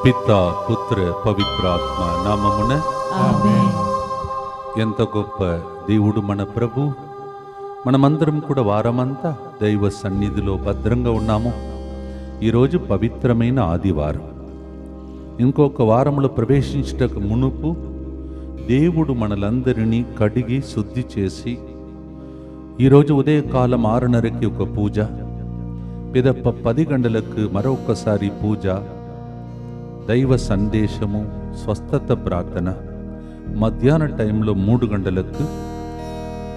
పితా పుత్ర పవిత్రాత్మ నామమున ఆమేన్. ఎంత గొప్ప దేవుడు మన ప్రభు. మనమందరం కూడా వారమంతా దైవ సన్నిధిలో భద్రంగా ఉన్నాము. ఈరోజు పవిత్రమైన ఆదివారం. ఇంకొక వారములో ప్రవేశించటకు మునుపు దేవుడు మనలందరినీ కడిగి శుద్ధి చేసి ఈరోజు ఉదయకాలం 6:30కి ఒక పూజ, పిదప్ప 10 గంటలకు మరొకసారి పూజ, దైవ సందేశము, స్వస్థత ప్రార్థన, మధ్యాహ్న టైంలో 3 గంటలకు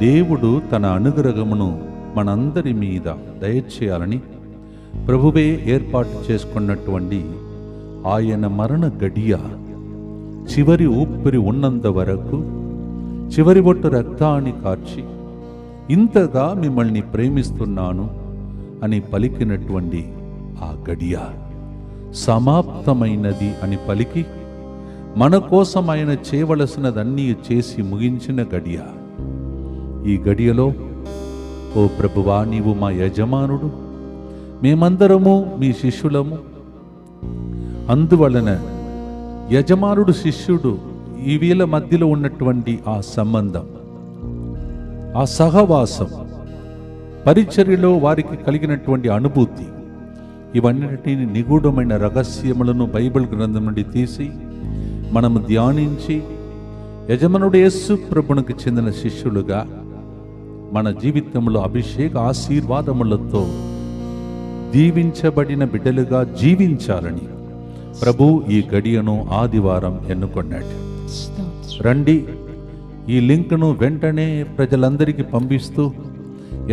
దేవుడు తన అనుగ్రహమును మనందరి మీద దయచేయాలని ప్రభువే ఏర్పాటు చేసుకున్నటువంటి ఆయన మరణ గడియ చివరి ఊపిరి ఉన్నంత వరకు చివరి బొట్టు రక్తాన్ని కార్చి ఇంతగా మిమ్మల్ని ప్రేమిస్తున్నాను అని పలికినటువంటి ఆ గడియ సమాప్తమైనది అని పలికి మన కోసం ఆయన చేయవలసినదన్నీ చేసి ముగించిన గడియ. ఈ గడియలో, ఓ ప్రభువా, నీవు మా యజమానుడు, మేమందరము మీ శిష్యులము. అందువలన యజమానుడు శిష్యుడు ఈ వీళ్ళ మధ్యలో ఉన్నటువంటి ఆ సంబంధం, ఆ సహవాసం, పరిచర్యలో వారికి కలిగినటువంటి అనుభూతి, ఇవన్నిటిని నిగూఢమైన రహస్యములను బైబిల్ గ్రంథం నుండి తీసి మనము ధ్యానించి యజమానుడు యేసు ప్రభునికి చెందిన శిష్యులుగా మన జీవితంలో అభిషేక ఆశీర్వాదములతో దీవించబడిన బిడ్డలుగా జీవించాలని ప్రభు ఈ గడియను ఆదివారం ఎన్నుకొన్నాడు. రండి, ఈ లింక్ను వెంటనే ప్రజలందరికీ పంపిస్తూ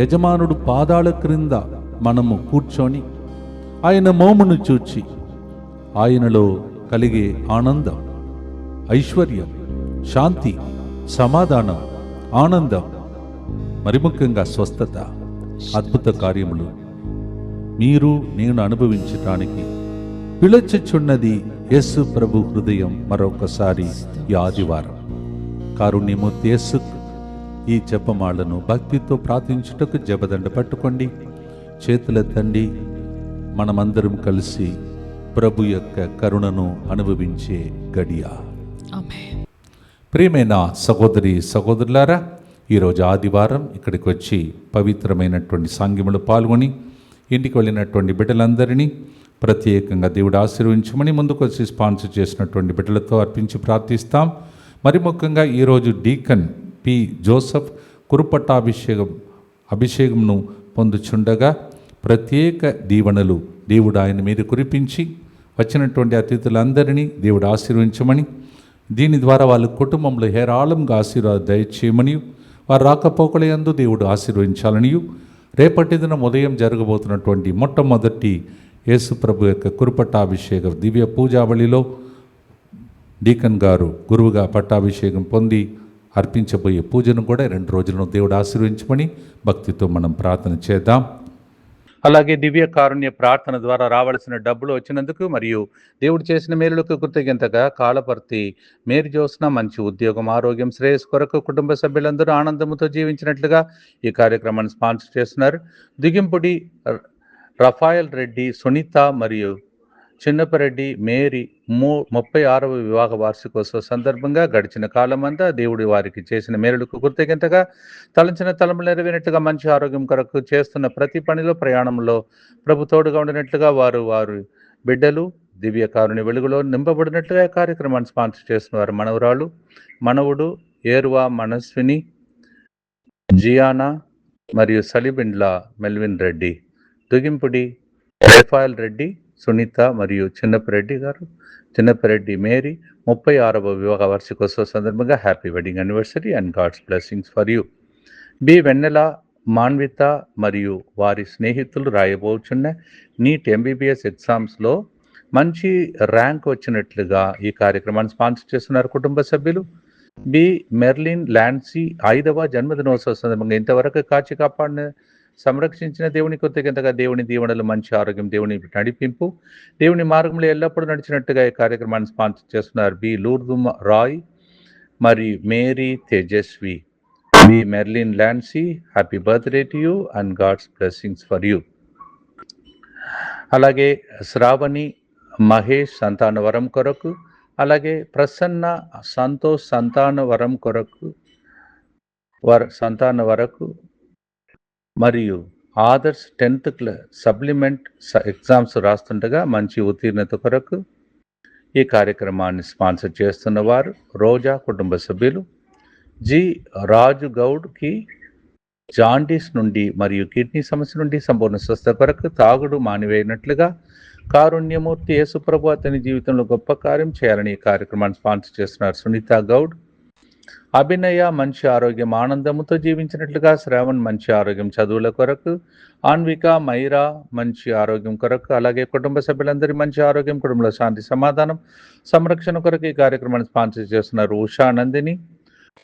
యజమానుడు పాదాల క్రింద మనము కూర్చొని ఆయన మోమును చూచి ఆయనలో కలిగే ఆనందం, ఐశ్వర్యం, శాంతి, సమాధానం, ఆనందం, మరి ముఖ్యంగా స్వస్థత, అద్భుత కార్యములు మీరు నేను అనుభవించటానికి పిలుచుచున్నది యేసు ప్రభు హృదయం. మరొకసారి ఈ ఆదివారం కారుణ్యమూర్తి యేసు ఈ జపమాలను భక్తితో ప్రార్థించుటకు జపదండ పట్టుకోండి, చేతులెత్తండి. మనమందరం కలిసి ప్రభు యొక్క కరుణను అనుభవించే గడియ. ప్రియమైన సహోదరి సహోదరులారా, ఈరోజు ఆదివారం ఇక్కడికి వచ్చి పవిత్రమైనటువంటి సాంగ్యములు పాల్గొని ఇంటికి వెళ్ళినటువంటి బిడ్డలందరినీ ప్రత్యేకంగా దేవుడు ఆశీర్వదించమని ముందుకు వచ్చి స్పాన్సర్ చేసినటువంటి బిడ్డలతో అర్పించి ప్రార్థిస్తాం. మరి ముఖ్యంగా ఈరోజు డీకన్ పి జోసఫ్ అభిషేకంను పొందుచుండగా ప్రత్యేక దీవెనలు దేవుడు ఆయన మీద కురిపించి వచ్చినటువంటి అతిథులందరినీ దేవుడు ఆశీర్వదించమని, దీని ద్వారా వాళ్ళ కుటుంబంలో హేరాళంగా ఆశీర్వాదం దయచేయమని, వారు రాకపోకలయందు దేవుడు ఆశీర్వదించాలని, రేపటి దినం ఉదయం జరగబోతున్నటువంటి మొట్టమొదటి యేసు ప్రభు యొక్క కురుపట్టాభిషేకం దివ్య పూజావళిలో డీకన్ గారు గురువుగా పట్టాభిషేకం పొంది అర్పించబోయే పూజను కూడా 2 రోజులను దేవుడు ఆశీర్వదించమని భక్తితో మనం ప్రార్థన చేద్దాం. అలాగే దివ్య కారుణ్య ప్రార్థన ద్వారా రావాల్సిన డబ్బులు వచ్చినందుకు మరియు దేవుడు చేసిన మేలులకు కృతజ్ఞతగా కాలపర్తి మేరీ జోస్న మంచి ఉద్యోగం, ఆరోగ్యం, శ్రేయస్ కొరకు కుటుంబ సభ్యులందరూ ఆనందంతో జీవించినట్లుగా ఈ కార్యక్రమాన్ని స్పాన్సర్ చేస్తున్నారు. దిగింపుడి రఫాయల్ రెడ్డి, సునీత మరియు చిన్నపరెడ్డి మేరీ 36వ వివాహ వార్షికోత్సవ సందర్భంగా గడిచిన కాలమంతా దేవుడి వారికి చేసిన మేలులకు కృతజ్ఞతగా తలంచిన తలములు నెరవేరినట్టుగా మంచి ఆరోగ్యం కొరకు చేస్తున్న ప్రతి పనిలో ప్రయాణంలో ప్రభు తోడుగా ఉండినట్లుగా వారు బిడ్డలు దివ్య కారుణ్య వెలుగులో నింపబడినట్లుగా కార్యక్రమాన్ని స్పాన్సర్ చేస్తున్నారు. మనవుడు ఏరువా మనస్విని, జియానా మరియు సలిబిండ్ల మెల్విన్ రెడ్డి, దుగింపుడి రేఫాయల్ రెడ్డి, సునీత మరియు చిన్నపరెడ్డి మేరీ 36వ వివాహ వార్షికోత్సవ సందర్భంగా happy wedding anniversary and God's blessings for you. B Vennela, Manvitha మరియు వారి స్నేహితులు రాయబోచున్న నీట్ MBBS ఎగ్జామ్స్లో మంచి ర్యాంక్ వచ్చినట్లుగా ఈ కార్యక్రమాన్ని స్పాన్సర్ చేస్తున్నారు కుటుంబ సభ్యులు. బి మెర్లిన్ లాన్సీ 5వ జన్మదినోత్సవ సందర్భంగా ఇంతవరకు కాచి కాపాడిన సంరక్షించిన దేవుని కృతజ్ఞతగా దేవుని దీవెనలు, మంచి ఆరోగ్యం, దేవుని నడిపింపు, దేవుని మార్గంలో ఎల్లప్పుడూ నడిచినట్టుగా ఈ కార్యక్రమాన్ని స్పాన్సర్ చేస్తున్నారు. బి లూర్దు రాయ్ మరియు Mary Tejaswi. B Merlin Lancy, happy birthday to you and God's blessings for you. అలాగే శ్రావణి మహేష్ సంతాన వరం కొరకు, అలాగే ప్రసన్న సంతోష్ సంతాన వరం కొరకు సంతాన వరకు, మరియు ఆదర్శ్ 10th సప్లిమెంట్ ఎగ్జామ్స్ రాస్తుండగా మంచి ఉత్తీర్ణత కొరకు ఈ కార్యక్రమాన్ని స్పాన్సర్ చేస్తున్న వారు రోజా కుటుంబ సభ్యులు. జి రాజు గౌడ్కి జాండీస్ నుండి మరియు కిడ్నీ సమస్య నుండి సంపూర్ణ స్వస్థ కొరకు తాగుడు మానివేయనట్లుగా కారుణ్యమూర్తి యేసుప్రభు అతని జీవితంలో గొప్ప కార్యం చేయాలని ఈ కార్యక్రమాన్ని స్పాన్సర్ చేస్తున్నారు సునీత గౌడ్. అభినయ మంచి ఆరోగ్యం ఆనందముతో జీవించినట్లుగా శ్రావణ్ మంచి ఆరోగ్యం చదువుల కొరకు, ఆన్విక మైరా మంచి ఆరోగ్యం కొరకు, అలాగే కుటుంబ సభ్యులందరి మంచి ఆరోగ్యం, కుటుంబంలో శాంతి సమాధానం సంరక్షణ కొరకు ఈ కార్యక్రమాన్ని స్పాన్సర్ చేస్తున్నారు ఉషా నందిని.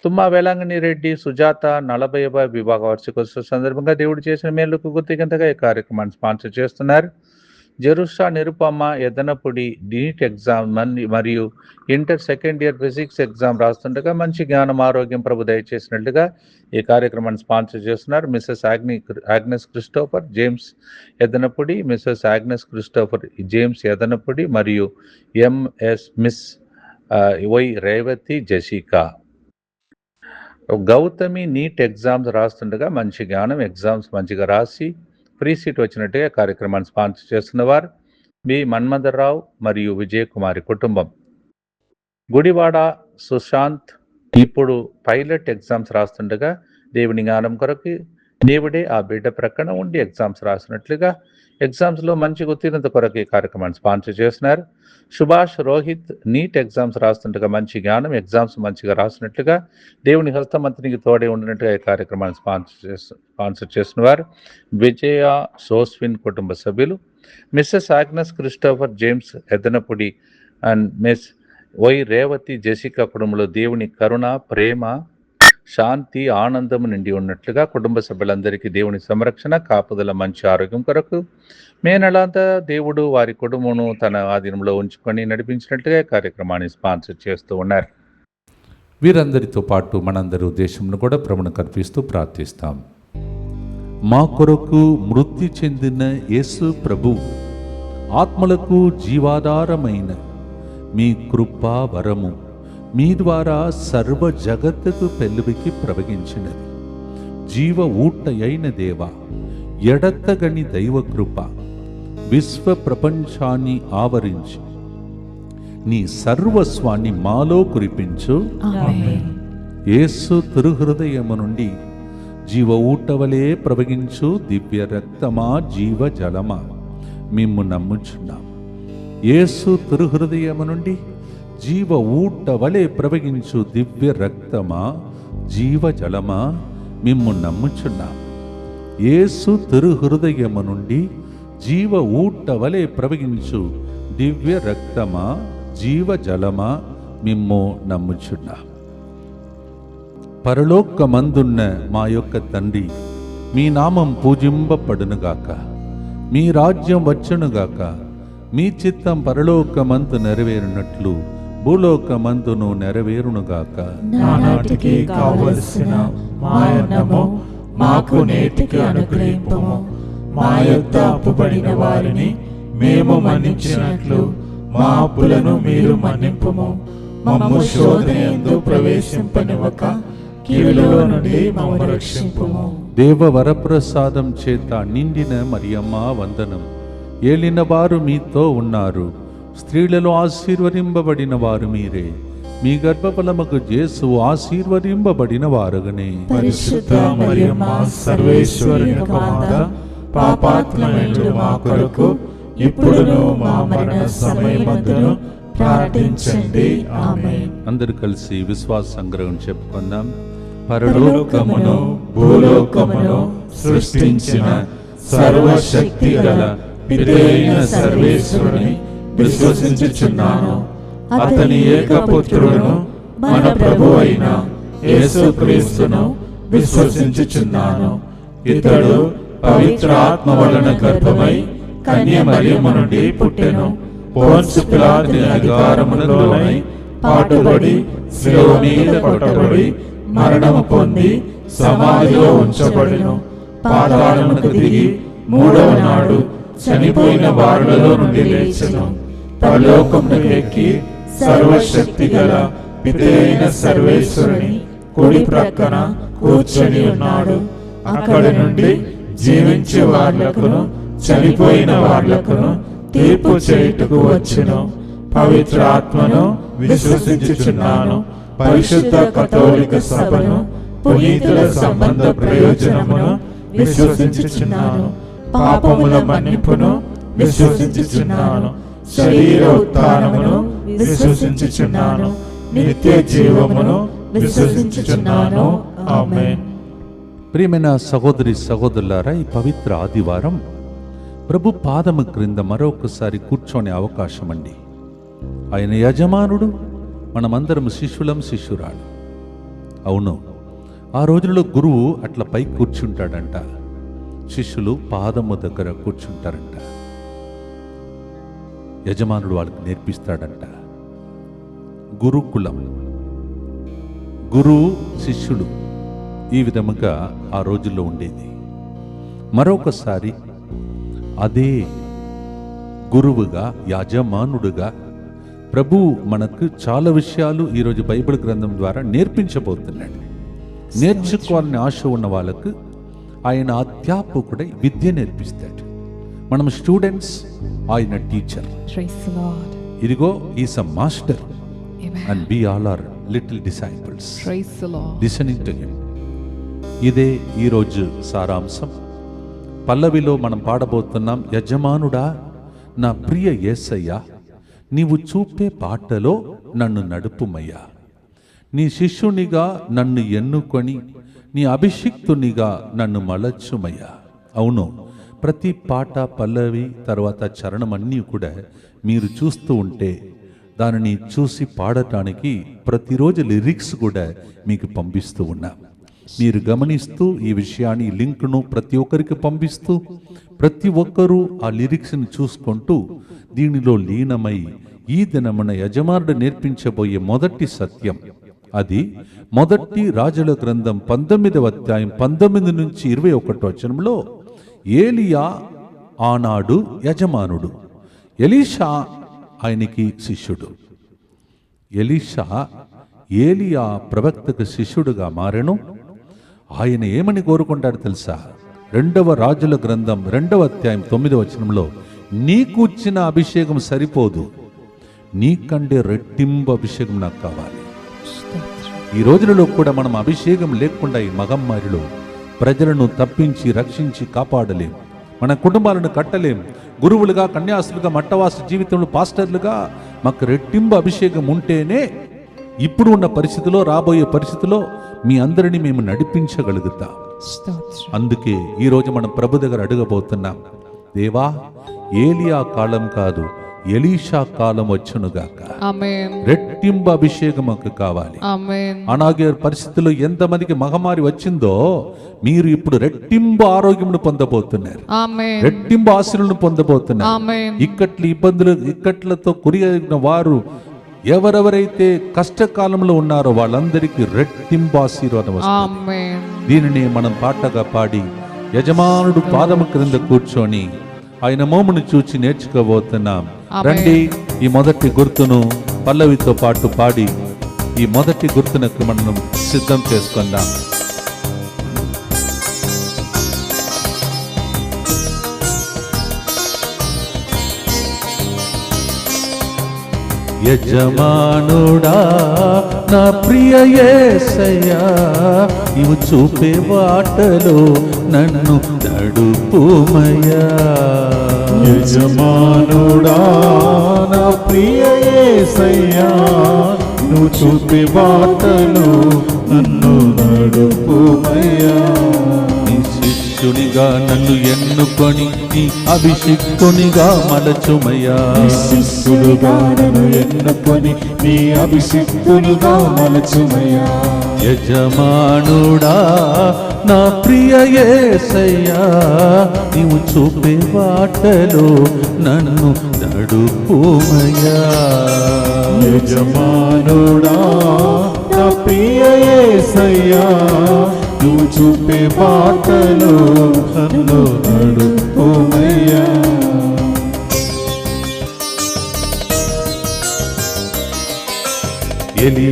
తుమ్మా వేలాంగని రెడ్డి సుజాత 40వ వివాహ వార్షికోత్సవ సందర్భంగా దేవుడు చేసిన మేలుకు గుర్తింతగా ఈ కార్యక్రమాన్ని స్పాన్సర్ చేస్తున్నారు. Jerusha Nirupama Edanapudi NEET exam మరియు inter second year physics exam రాస్తుండగా మంచి జ్ఞానం ఆరోగ్యం ప్రభు దయచేసినట్లుగా ఈ కార్యక్రమాన్ని స్పాన్సర్ చేస్తున్నారు. Mrs Agnes Christopher James Edanapudi, Mrs Agnes Christopher James Edanapudi మరియు Miss Y Revathi Jessica. Gautami NEET exams రాస్తుండగా మంచి జ్ఞానం ఎగ్జామ్స్ మంచిగా రాసి ఫ్రీ సీట్ వచ్చినట్టుగా కార్యక్రమాన్ని స్పాన్సర్ చేస్తున్న వారు బి మన్మధరావు మరియు విజయకుమారి కుటుంబం. గుడివాడ సుశాంత్ ఇప్పుడు పైలట్ ఎగ్జామ్స్ రాస్తుండగా దేవుని జ్ఞానం కొరకు దేవుడే ఆ బిడ్డ ప్రక్కన ఉండి ఎగ్జామ్స్ రాసినట్లుగా ఎగ్జామ్స్లో మంచి ఉత్తీర్ణత కొరకు ఈ కార్యక్రమాన్ని స్పాన్సర్ చేస్తున్నారు. సుభాష్ రోహిత్ నీట్ ఎగ్జామ్స్ రాస్తుండగా మంచి జ్ఞానం ఎగ్జామ్స్ మంచిగా రాసినట్లుగా దేవుని హస్తమంత్రికి తోడే ఉండినట్టుగా ఈ కార్యక్రమాన్ని స్పాన్సర్ చేసిన వారు విజయ సోస్విన్ కుటుంబ సభ్యులు. Mrs Agnes Christopher James Edanapudi and Miss Y Revathi Jessica కుటుంబంలో దేవుని కరుణ ప్రేమ శాంతి ఆనందము నిండి ఉన్నట్లుగా కుటుంబ సభ్యులందరికీ దేవుని సంరక్షణ కాపుదల మంచి ఆరోగ్యం కొరకు మే నెలంతా దేవుడు వారి కుటుంబమును తన ఆధీనంలో ఉంచుకొని నడిపించినట్లుగా కార్యక్రమాన్ని స్పాన్సర్ చేస్తూ ఉన్నారు. వీరందరితో పాటు మనందరి ఉద్దేశంను కూడా ప్రభువును కర్పిస్తూ ప్రార్థిస్తాం. మా కొరకు మృతి చెందిన యేసు ప్రభు ఆత్మలకు జీవాధారమైన మీ కృపా వరము మీ ద్వారా సర్వ జగత్తుకు పెళ్ళికి ప్రవగించినది. జీవ ఊట అయిన దేవ, ఎడతగని దైవ కృప విశ్వ ప్రపంచాన్ని ఆవరించి నీ సర్వస్వాన్ని మాలో కురిపించు. యేసు తిరుహృదయము నుండి జీవ ఊటవలే ప్రవగించు దివ్య రక్తమా జీవ జలమా మిమ్ము నమ్ముచున్నాం. యేసు తిరుహృదయము నుండి జీవ ఊట వలె ప్రవగించు దివ్య రక్తమా జీవ జలమా మిమ్ము నమ్ముచున్నాం. యేసు తిరుహృదయము నుండి జీవ ఊట వలె ప్రవగించు దివ్య రక్తమా జీవ జలమా మిమ్ము నమ్ముచున్నాం. పరలోకమందున్న మా యొక్క తండ్రి, మీ నామం పూజింపబడునుగాక, మీ రాజ్యం వచ్చునుగాక, మీ చిత్తం పరలోకమందు నెరవేరునట్లు భూలోకమందును నెరవేరునుగాక. నానాటికి కావలసిన మా అన్నము మాకు నేటికి అనుగ్రహింపుము. మా యొద్ద అప్పుబడిన వారిని మేము మన్నించినట్లు మా అప్పులను మీరు మన్నింపుము. మమ్ము శోధనయందు ప్రవేశింపనివ్వక కీడులో నుండి మమ్ము రక్షింపుము. దేవ వరప్రసాదం చేత నిండిన మరియమ్మ వందనం. ఏలిన వారు మీతో ఉన్నారు, స్త్రీలలో ఆశీర్వదింపబడిన వారు మీరే. మీ గర్భఫలముకు యేసు ఆశీర్వదింపబడిన వారుగనే. పరిశుద్ధ మరియమ్మ సర్వేశ్వరుని మాత, పాపాత్ములైన మా కొరకు ఇప్పుడును మా మరణ సమయమందును ప్రార్థించండి. ఆమేన్. అందరూ కలిసి విశ్వాస సంగ్రహం చెప్పుకుందాం. పరలోకమును భూలోకమును సృష్టించిన సర్వశక్తి గల పితైన సర్వేశ్వరుని విశ్వసించుచున్నాను. అతని ఏకపుత్రుడును మన ప్రభువు అయిన యేసుక్రీస్తును విశ్వసించుచున్నాను. ఇతడు పవిత్ర ఆత్మ వలన గర్భమై కన్య మరియమ్మ నుండి పుట్టెను. పోన్సు పిలాతు అధికారమునకు లోనై పాటుబడి శిలువ మీద కొట్టబడి మరణము పొంది సమాధిలో ఉంచబడెను. పాతాళమునకు దిగి మూడవ నాడు చనిపోయిన వారులలో నుండి లేచెను. పరలోకమును ఎక్కి సర్వశక్తి గల పితైన సర్వేశ్వరుని కుడి ప్రక్కన కూర్చొని ఉన్నాడు. అక్కడి నుండి జీవించే వాళ్లకును చనిపోయిన వాళ్లకును తీర్పు చేయుటకు వచ్చును. పవిత్ర ఆత్మను విశ్వసించుచున్నాను. పరిశుద్ధ కథోలిక సభను, పునీతుల సంబంధ ప్రయోజనమును విశ్వసించుచున్నాను. పాపముల మన్నిపును విశ్వసించుచున్నాను. శరీర ఉత్థానమును విశ్వసించుచున్నాను. నిత్య జీవమును విశ్వసించుచున్నాను. ఆమేన్. ప్రియమైన సహోదరి సహోదరులారా, ఈ పవిత్ర ఆదివారం ప్రభు పాదము క్రింద మరొకసారి కూర్చొనే అవకాశం అండి. ఆయన యజమానుడు, మనమందరం శిష్యులం, శిష్యురాలు. అవును, ఆ రోజుల్లో గురువు అట్లా పై కూర్చుంటాడంట, శిష్యులు పాదము దగ్గర కూర్చుంటారంట. యజమానుడు వాళ్ళకి నేర్పిస్తాడంట. గురుకులం, గురువు శిష్యుడు, ఈ విధముగా ఆ రోజుల్లో ఉండేది. మరొకసారి అదే గురువుగా, యజమానుడుగా ప్రభు మనకు చాలా విషయాలు ఈరోజు బైబిల్ గ్రంథం ద్వారా నేర్పించబోతున్నాడు. నేర్చుకోవాలని ఆశ ఉన్న వాళ్ళకు ఆయన అధ్యాపకుడై విద్య నేర్పిస్తాడు. మనం స్టూడెంట్స్, ఆయన టీచర్. ఇదిగో is a master and we all are little disciples listening to him. ఇదే ఈరోజు సారాంశం. పల్లవిలో మనం పాడబోతున్నాం, యజమానుడా నా ప్రియ యేసయ్యా, నీవు చూపే బాటలో నన్ను నడుపుమయ్యా. నీ శిష్యునిగా నన్ను ఎన్నుకొని నీ అభిషిక్తునిగా నన్ను మలచుమయ్యా. అవును, ప్రతి పాట, పల్లవి, తర్వాత చరణం అన్నీ కూడా మీరు చూస్తూ ఉంటే దానిని చూసి పాడటానికి ప్రతిరోజు లిరిక్స్ కూడా మీకు పంపిస్తూ ఉన్నాం. మీరు గమనిస్తూ ఈ విషయాన్ని, లింక్ను ప్రతి ఒక్కరికి పంపిస్తూ ప్రతి ఒక్కరూ ఆ లిరిక్స్ని చూసుకుంటూ దీనిలో లీనమై ఈ దినమున యజమానుడు నేర్పించబోయే మొదటి సత్యం, అది మొదటి రాజుల గ్రంథం 19వ అధ్యాయం 19 నుంచి 21 వచనంలో, ఏలియా ఆనాడు యజమానుడు, ఎలీషా ఆయనకి శిష్యుడు. ఎలీషా ఏలియా ప్రవక్తకు శిష్యుడుగా మారెను. ఆయన ఏమని కోరుకుంటాడు తెలుసా? 2వ రాజుల గ్రంథం 2వ అధ్యాయం 9వ వచనంలో, నీకు ఇచ్చిన అభిషేకం సరిపోదు, నీకంటే రెట్టింపు అభిషేకం నాకు కావాలి. ఈ రోజులలో కూడా మనం అభిషేకం లేకుండా ఈ మగమ్మారిలో ప్రజలను తప్పించి, రక్షించి కాపాడలేం. మన కుటుంబాలను కట్టలేం. గురువులుగా, కన్యాసులుగా, మట్టవాస జీవితంలో పాస్టర్లుగా మాకు రెట్టింపు అభిషేకం ఉంటేనే ఇప్పుడు ఉన్న పరిస్థితిలో, రాబోయే పరిస్థితిలో మీ అందరినీ మేము నడిపించగలుగుతాం. అందుకే ఈరోజు మనం ప్రభు దగ్గర అడగబోతున్నాం, దేవా ఏలియా కాలం కాదు, ఎలీషా కాలం వచ్చునుగాక. రెట్టింపు అభిషేకం మాకు కావాలి. అలాగే పరిస్థితుల్లో ఎంతమందికి మహమ్మారి వచ్చిందో మీరు ఇప్పుడు రెట్టింపు ఆరోగ్యం పొందబోతున్నారు, రెట్టింపు ఆశీర్వాదాలను పొందబోతున్నారు. ఇక్కట్లతో కురియగిన వారు ఎవరెవరైతే కష్టకాలంలో ఉన్నారో వాళ్ళందరికీ రెట్టింపు ఆశీర్వాదం వస్తుంది. దీనిని మనం పాటగా పాడి యజమానుడు పాదము క్రింద కూర్చొని ఆయన మోమును చూచి నేర్చుకోబోతున్నాం. రండి, ఈ మొదటి గుర్తును పల్లవితో పాటు పాడి ఈ మొదటి గుర్తునకు మనం సిద్ధం చేసుకుందాం. యజమానుడా నా ప్రియ యేసయ్యా, నీవు చూపే బాటలో నన్ను నడుపుమయ్యా. యజమానుడా నా ప్రియ యేసయ్యా, నువ్వు చూపే బాటలో నన్ను నడుపుమయ్యా. శిష్యునిగా నన్ను ఎన్నుకొని నీ అభిషిక్తునిగా మలచుమయ్యా. శిష్యులుగా నన్ను ఎన్నుకొని నీ అభిషిక్తునిగా మలచుమయ్యా. యజమానుడా నా ప్రియ యేసయ్యా, నీవు చూపే బాటలో నన్ను నడుపుమయ్యా. యజమానుడా నా ప్రియ యేసయ్యా, నువ్వు చూపే బాటలో నన్ను నడుపుమయ్యా.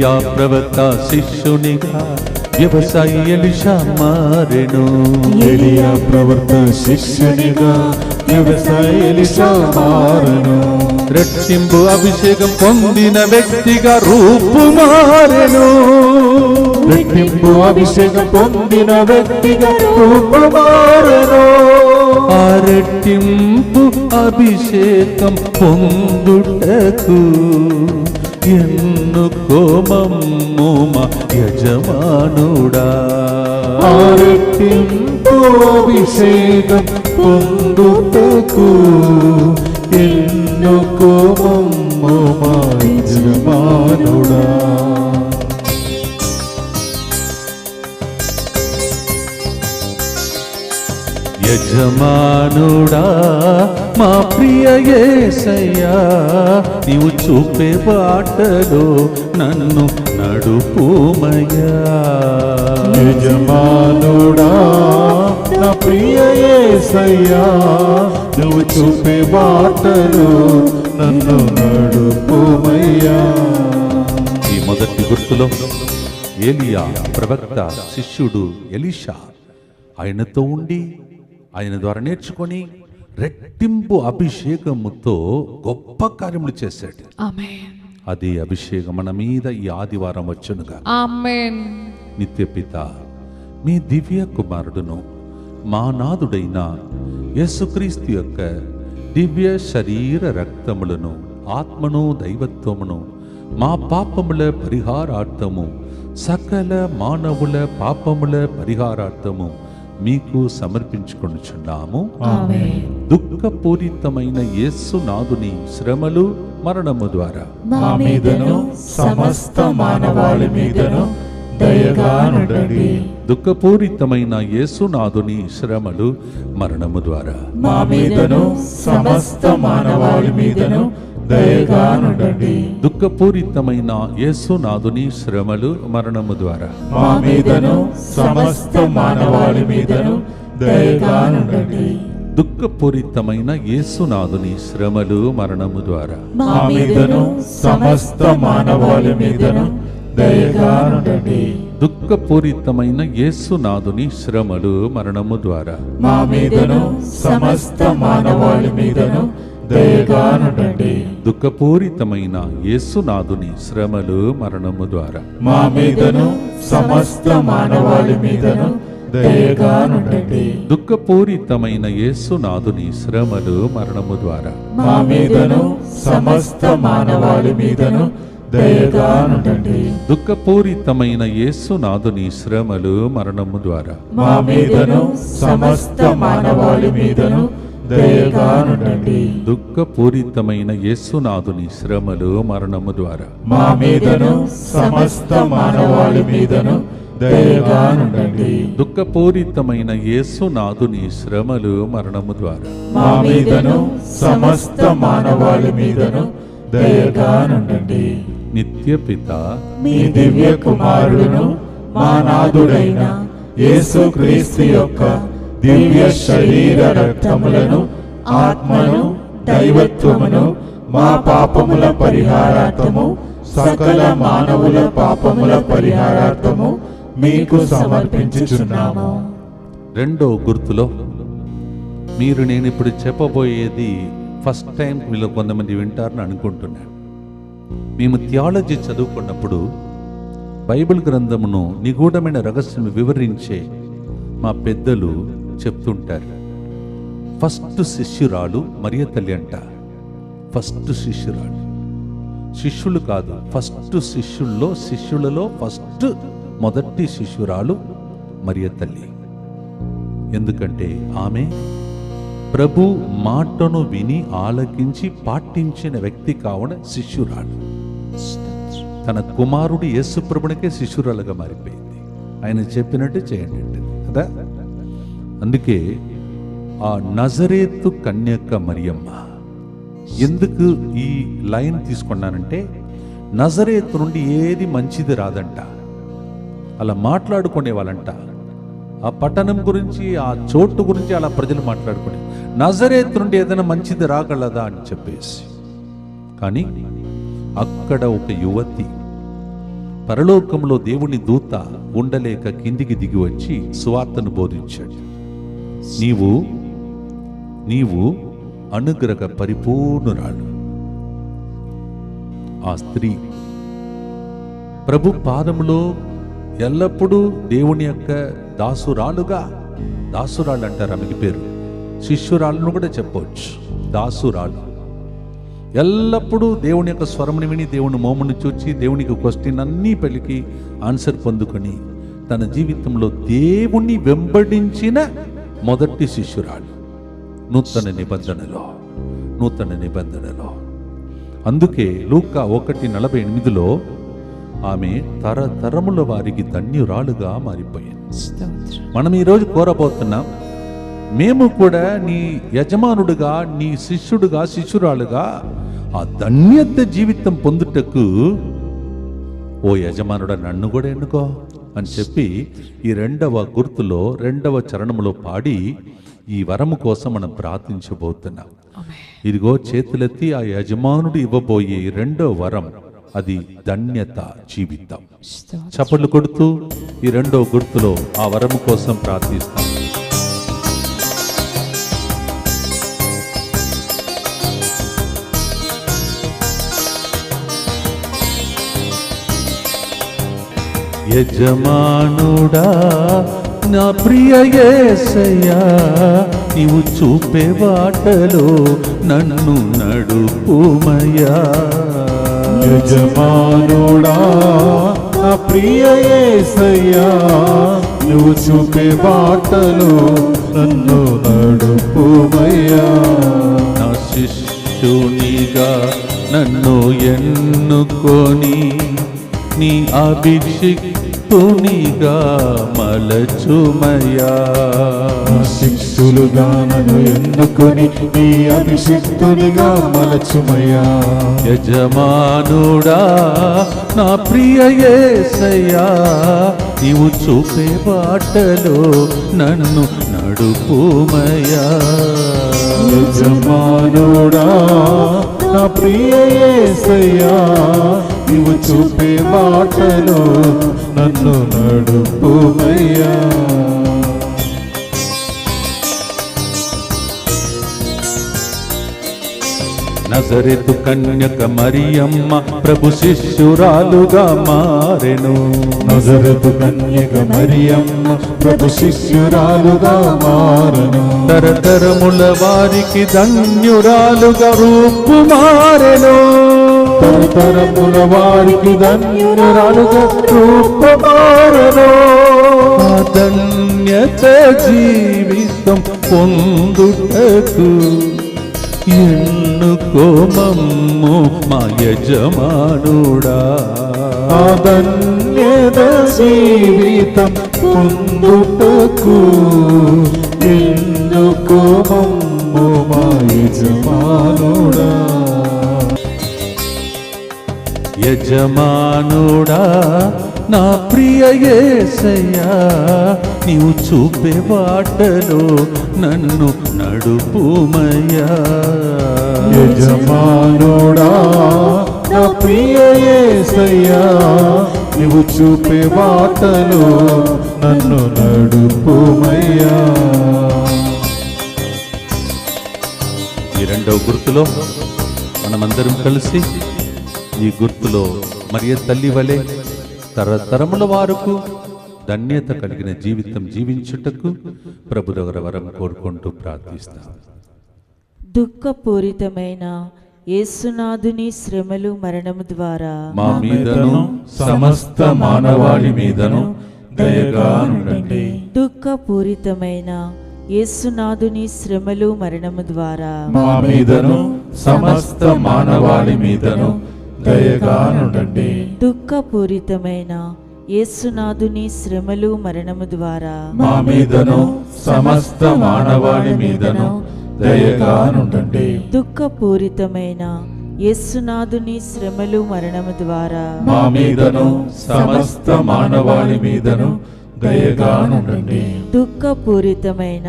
ఎలియా ప్రవక్త శిష్యునిగా వ్యవసాయి ఎలీషా మారెను. ఎలియా ప్రవక్త శిష్యునిగా వ్యవసాయి ఎలీషా మారెను. రెట్టింపు అభిషేకం పొందిన వ్యక్తిగా రూపు మారెను. రెట్టింపు అభిషేకం పొందిన వ్యక్తిగా రూపు మారెను. ఆ రెట్టింపు అభిషేకం పొందుటకు ఎన్నుకో మమ్ము మా యజమానుడా. ఆ రెట్టింపు అభిషేకం పొందుటకు ఎన్నుకో మమ్ము మా యజమానుడా. యజమానుడా మా ప్రియ యేసయ్యా, నీవు చూపే బాటలో నన్ను నడుపుమయ్యా. యజమానుడా నా ప్రియ యేసయ్యా, నువ్వు చూపే బాటలో నన్ను నడుపుమయ్యా. ఈ మొదటి గుర్తులో ఏలియా ప్రవక్త శిష్యుడు ఎలీషా ఆయనతో ఉండి ఆయన ద్వారా నేర్చుకొని రెట్టింపు అభిషేకముతో గొప్ప కార్యములు చేశాడు. ఆమేన్. అది అభిషేకం మన మీద ఈ ఆదివారం వచ్చునుగా. ఆమేన్. నిత్యపిత మీ దివ్య కుమారుడును మా నాథుడైన యేసుక్రీస్తు యొక్క దివ్య శరీర రక్తములను ఆత్మను దైవత్వమును మా పాపముల పరిహారార్థము సకల మానవుల పాపముల పరిహారార్థము మీకు సమర్పించుకొనుచున్నాము. ఆమేన్. దుఃఖపూరితమైన యేసునాథుని శ్రమలు మరణము ద్వారా మా మీదను సమస్త మానవాళి మీదను దయగా నుండండి. దుఃఖపూరితమైన యేసునాథుని శ్రమలు మరణము ద్వారా మా మీదను సమస్త మానవాళి మీదను దయగా నుండండి. దుఃఖపూరితమైన యేసునాథుని శ్రమలు మరణము ద్వారా మా మీదను సమస్త మానవాళి మీదను దయగా నుండండి. దుఃఖపూరితమైన యేసునాథుని శ్రమలు మరణము ద్వారా మా మీదను సమస్త మానవాళి మీదను దయగా నుండండి. దుఃఖపూరితమైన యేసునాథుని శ్రమలు మరణము ద్వారా మా మీదను సమస్త మానవాళి మీదను దయగా నుండండి. దుఃఖపూరితమైన యేసునాథుని శ్రమలు మరణము ద్వారా మా మీదను సమస్త మానవాళి మీదను దయగా నుండండి. దుఃఖపూరితమైన యేసునాథుని శ్రమలు మరణము ద్వారా మా మీదను సమస్త మానవాళి మీదను దయగా నుండండి. దుఃఖపూరితమైన యేసునాథుని శ్రమలు మరణము ద్వారా మా మీదను సమస్త మానవాళి మీదను దయగా నుండండి. దుఃఖపూరితమైన యేసునాథుని శ్రమలు మరణము ద్వారా మా మీదను సమస్త మానవాళి మీదను దయగా నుండండి. దుఃఖపూరితమైన యేసునాథుని శ్రమలు మరణము ద్వారా మా మీదను సమస్త మానవాళి మీదను దయగా నుండండి. నిత్యపిత మీ దివ్య కుమారుడును మా నాథుడైన యేసుక్రీస్తు యొక్క దివ్య శరీర రక్తములను ఆత్మను దైవత్వమును మా పాపముల పరిహారార్థము సకల మానవుల పాపముల పరిహారార్థము మీకు సమర్పించుచున్నాము. రెండో గుర్తులో మీరు నేను ఇప్పుడు చెప్పబోయేది ఫస్ట్ టైం వీళ్ళు కొంతమంది వింటారని అనుకుంటున్నాను. మేము థియాలజీ చదువుకున్నప్పుడు బైబిల్ గ్రంథమును నిగూఢమైన రహస్యం వివరించే మా పెద్దలు చెప్తుంటారు. ఫస్ట్ శిష్యురాలు మరియ తల్లి అంట. ఫస్ట్ శిష్యురాలు, శిష్యులు కాదు, ఫస్ట్ శిష్యులలో ఫస్ట్ మొదటి శిష్యురాలు మరియ తల్లి. ఎందుకంటే ఆమె ప్రభు మాటను విని ఆలకించి పాటించిన వ్యక్తి కావున శిష్యురాలు. తన కుమారుడు యేసు ప్రభునికే శిష్యురాలుగా మారిపోయింది. ఆయన చెప్పినట్టు చేయండి అంటే కదా. అందుకే ఆ నజరేతు కన్యక మరియమ్మ. ఎందుకు ఈ లైన్ తీసుకున్నానంటే నజరేతు నుండి ఏది మంచిది రాదంట. అలా మాట్లాడుకునే వాళ్ళంట. ఆ పట్టణం గురించి, ఆ చోటు గురించి అలా ప్రజలు మాట్లాడుకునే, నజరేతు నుండి ఏదైనా మంచిది రాగలదా అని చెప్పేసి. కానీ అక్కడ ఒక యువతి పరలోకంలో దేవుని దూత ఉండలేక కిందికి దిగి వచ్చి సువార్తను బోధించాడు. నీవు అనుగ్రహ పరిపూర్ణురాలు. ఆ స్త్రీ ప్రభు పాదములో ఎల్లప్పుడూ దేవుని యొక్క దాసురాలు అంటారు ఆమెకి పేరు. శిష్యురాలను కూడా చెప్పవచ్చు. దాసురాలు ఎల్లప్పుడూ దేవుని యొక్క స్వరముని విని, దేవుని మోమును చూచి, దేవునికి క్వశ్చన్ అన్నీ పలికి ఆన్సర్ పొందుకొని తన జీవితంలో దేవుణ్ణి వెంబడించిన మొదటి శిష్యురాలు నూతన నిబంధనలో. అందుకే లూకా 1:48 ఆమె తరతరముల వారికి ధన్యురాలుగా మారిపోయింది. మనం ఈరోజు కోరబోతున్నాం, మేము కూడా నీ యజమానుడుగా, నీ శిష్యుడుగా, శిష్యురాలుగా ఆ ధన్యత జీవితం పొందుటకు ఓ యజమానుడా నన్ను కూడా ఎన్నుకో అని చెప్పి ఈ 2వ గుర్తులో 2వ చరణములో పాడి ఈ వరము కోసం మనం ప్రార్థించబోతున్నాం. ఇదిగో చేతులెత్తి ఆ యజమానుడు ఇవ్వబోయే 2వ వరం, అది ధన్యత జీవితం. చప్పట్లు కొడుతూ ఈ 2వ గుర్తులో ఆ వరము కోసం ప్రార్థిస్తాం. యజమానుడా నా ప్రియ యేసయ్యా, నీవు చూపే బాటలో నన్ను నడుపుమయ్యా. యజమానుడా నా ప్రియ యేసయ్యా, నువ్వు చూపే బాటలో నన్ను నడుపుమయ్యా. నా శిష్యునిగా నన్ను ఎన్నుకొని నీ అభిషిక్తునిగా మలచుమయ్యా. శిష్యులుగా నన్ను ఎన్నుకొని నీ అభిషిక్తునిగా మలచుమయ్యా. యజమానుడా నా ప్రియ యేసయ్యా, నీవు చూపే బాటలో నన్ను నడుపుమయ్యా. యజమానుడా నా ప్రియ యేసయ్యా, నీవు చూపే బాటలో నన్ను నడుపుమయ్యా. నజరేతు కన్యక మరియమ్మ ప్రభు శిష్యురాలుగా మారెను. నజరేతు కన్యక మరియమ్మ ప్రభు శిష్యురాలుగా మారెను. తరతరముల వారికి ధన్యురాలుగా రూపు మారెను. తరతరముల వారికి ధన్యురాలుగా రూపు మారెను. ధన్యత జీవితం పొందుటకు ఎన్నుకో మమ్ము మా యజమానుడా. ధన్యత జీవితం పొందుటకు ఎన్నుకో మమ్ము మా యజమానుడా. యజమానుడా నా ప్రియ యేసయ్యా, నీవు చూపే బాటలో నన్ను నడుపుమయ్యా. యజమానుడా నా ప్రియ యేసయ్యా, నీవు చూపే బాటలో నన్ను నడుపుమయ్యా. ఈ 2వ గుర్తులో మనమందరం కలిసి ఈ గుర్తులో మరియ తల్లి వలె తరతరముల వారకు ధన్యత కలిగిన జీవితం జీవించుటకు ప్రభు దగ్గర వరం కోరుకుంటూ ప్రార్థిస్తాం. దుఃఖపూరితమైన యేసునాథుని శ్రమలు మరణము ద్వారా మా మీదను సమస్త మానవాళి మీదను దయగా ఉండండి. దుఃఖపూరితమైన యేసునాథుని శ్రమలు మరణము ద్వారా మా మీదను సమస్త మానవాళి మీదను దయగా ఉండండి. దుఃఖపూరితమైన యేసునాథుని శ్రమలు మరణము ద్వారా మా మీదను సమస్త మానవాళి మీదను దయగా ఉండండి. దుఃఖపూరితమైన యేసునాథుని శ్రమలు మరణము ద్వారా మా మీదను సమస్త మానవాళి మీదను దయగా ఉండండి. దుఃఖపూరితమైన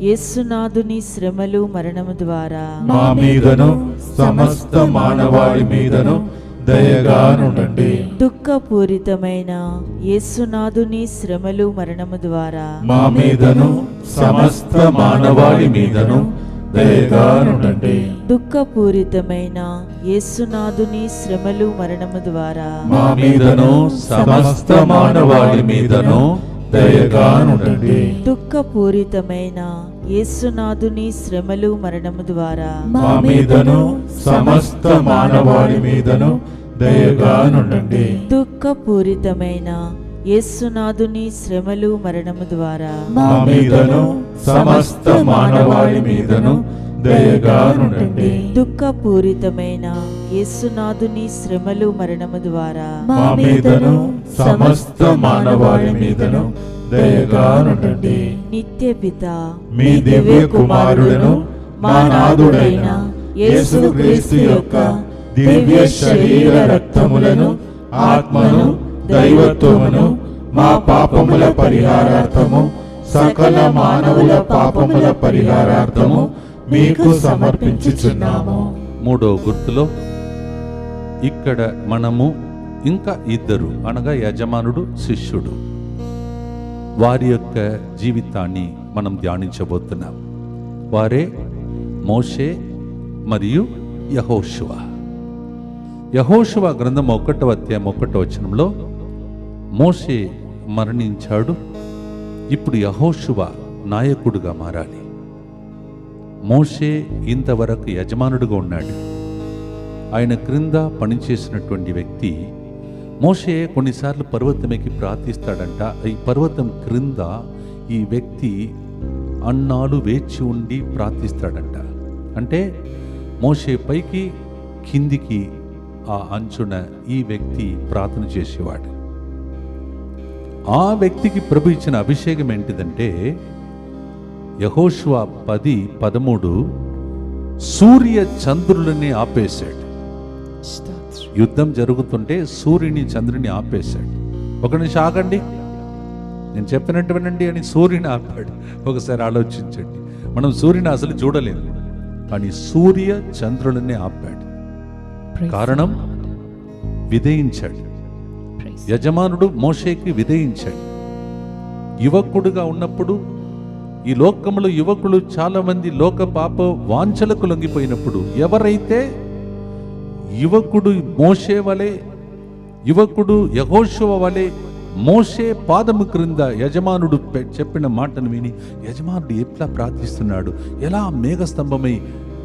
యేసునాథుని శ్రమలు మరణము ద్వారా మా మీదను సమస్త మానవాళి మీదను దయగానుండండి. దుఃఖపూరితమైన యేసునాథుని శ్రమలు మరణము ద్వారా మా మీదను సమస్త మానవాళి మీదను దయగానుండండి. దుఃఖపూరితమైన యేసునాథుని శ్రమలు మరణము ద్వారా మా మీదను సమస్త మానవాళి మీదను దయగానుండండి. దుఃఖపూరితమైన యేసునాథుని శ్రమలు మరణము ద్వారా మా మీదను సమస్త మానవాళి మీదను దయగానుండండి. దుఃఖపూరితమైన యేసునాథుని శ్రమలు మరణము ద్వారా మా మీదను సమస్త మానవాళి మీదను దయగానుండండి. దుఃఖపూరితమైన యేసునాథుని శ్రమలు మరణము ద్వారా మా మీదను సమస్త మానవాళి మీదను దయగానుండండి. నిత్య పిత మీ దివ్య కుమారులను మా నాథుడైన యేసుక్రీస్తు యొక్క దివ్య శరీర రక్తములను ఆత్మను దైవత్వమును మా పాపముల పరిహారార్థము సకల మానవుల పాపముల పరిహారార్థము మీకు సమర్పించుచున్నాము. మూడో గుర్తులో ఇక్కడ మనము ఇంకా ఇద్దరు అనగా యజమానుడు శిష్యుడు వారి యొక్క జీవితాన్ని మనం ధ్యానించబోతున్నాం. వారే మోషే మరియు యెహోషువ. యెహోషువ గ్రంథం 1వ అధ్యాయం 1వ వచనంలో మోషే మరణించాడు, ఇప్పుడు యెహోషువ నాయకుడుగా మారాలి. మోషే ఇంతవరకు యజమానుడుగా ఉన్నాడు. ఆయన క్రింద పనిచేసినటువంటి వ్యక్తి మోషే కొన్నిసార్లు పర్వతమేకి ప్రార్థిస్తాడంట. ఈ పర్వతం క్రింద ఈ వ్యక్తి అన్నాళ్ళు వేచి ఉండి ప్రార్థిస్తాడంట. అంటే మోషే పైకి కిందికి ఆ అంచున ఈ వ్యక్తి ప్రార్థన చేసేవాడు. ఆ వ్యక్తికి ప్రభు ఇచ్చిన అభిషేకం ఏంటిదంటే యెహోషువ 10:13 సూర్య చంద్రులని ఆపేశాడు. యుద్ధం జరుగుతుంటే సూర్యుని చంద్రుని ఆపేశాడు. ఒక నిమిషం ఆగండి, నేను చెప్పినట్టు వినండి అని సూర్యుని ఆపాడు. ఒకసారి ఆలోచించండి, మనం సూర్యుని అసలు చూడలేదు, కానీ సూర్య చంద్రులని ఆపాడు. కారణం విధేయించాడు. యజమానుడు మోషేకి విధేయించాడు. యువకుడుగా ఉన్నప్పుడు ఈ లోకంలో యువకులు చాలా మంది లోక పాప వాంఛలకు లొంగిపోయినప్పుడు ఎవరైతే యువకుడు మోషే వలె యువకుడు యెహోషువ వలె మోషే పాదము క్రింద యజమానుడు చెప్పిన మాటను విని యజమానుడు ఎట్లా ప్రార్థిస్తున్నాడు, ఎలా మేఘస్తంభమై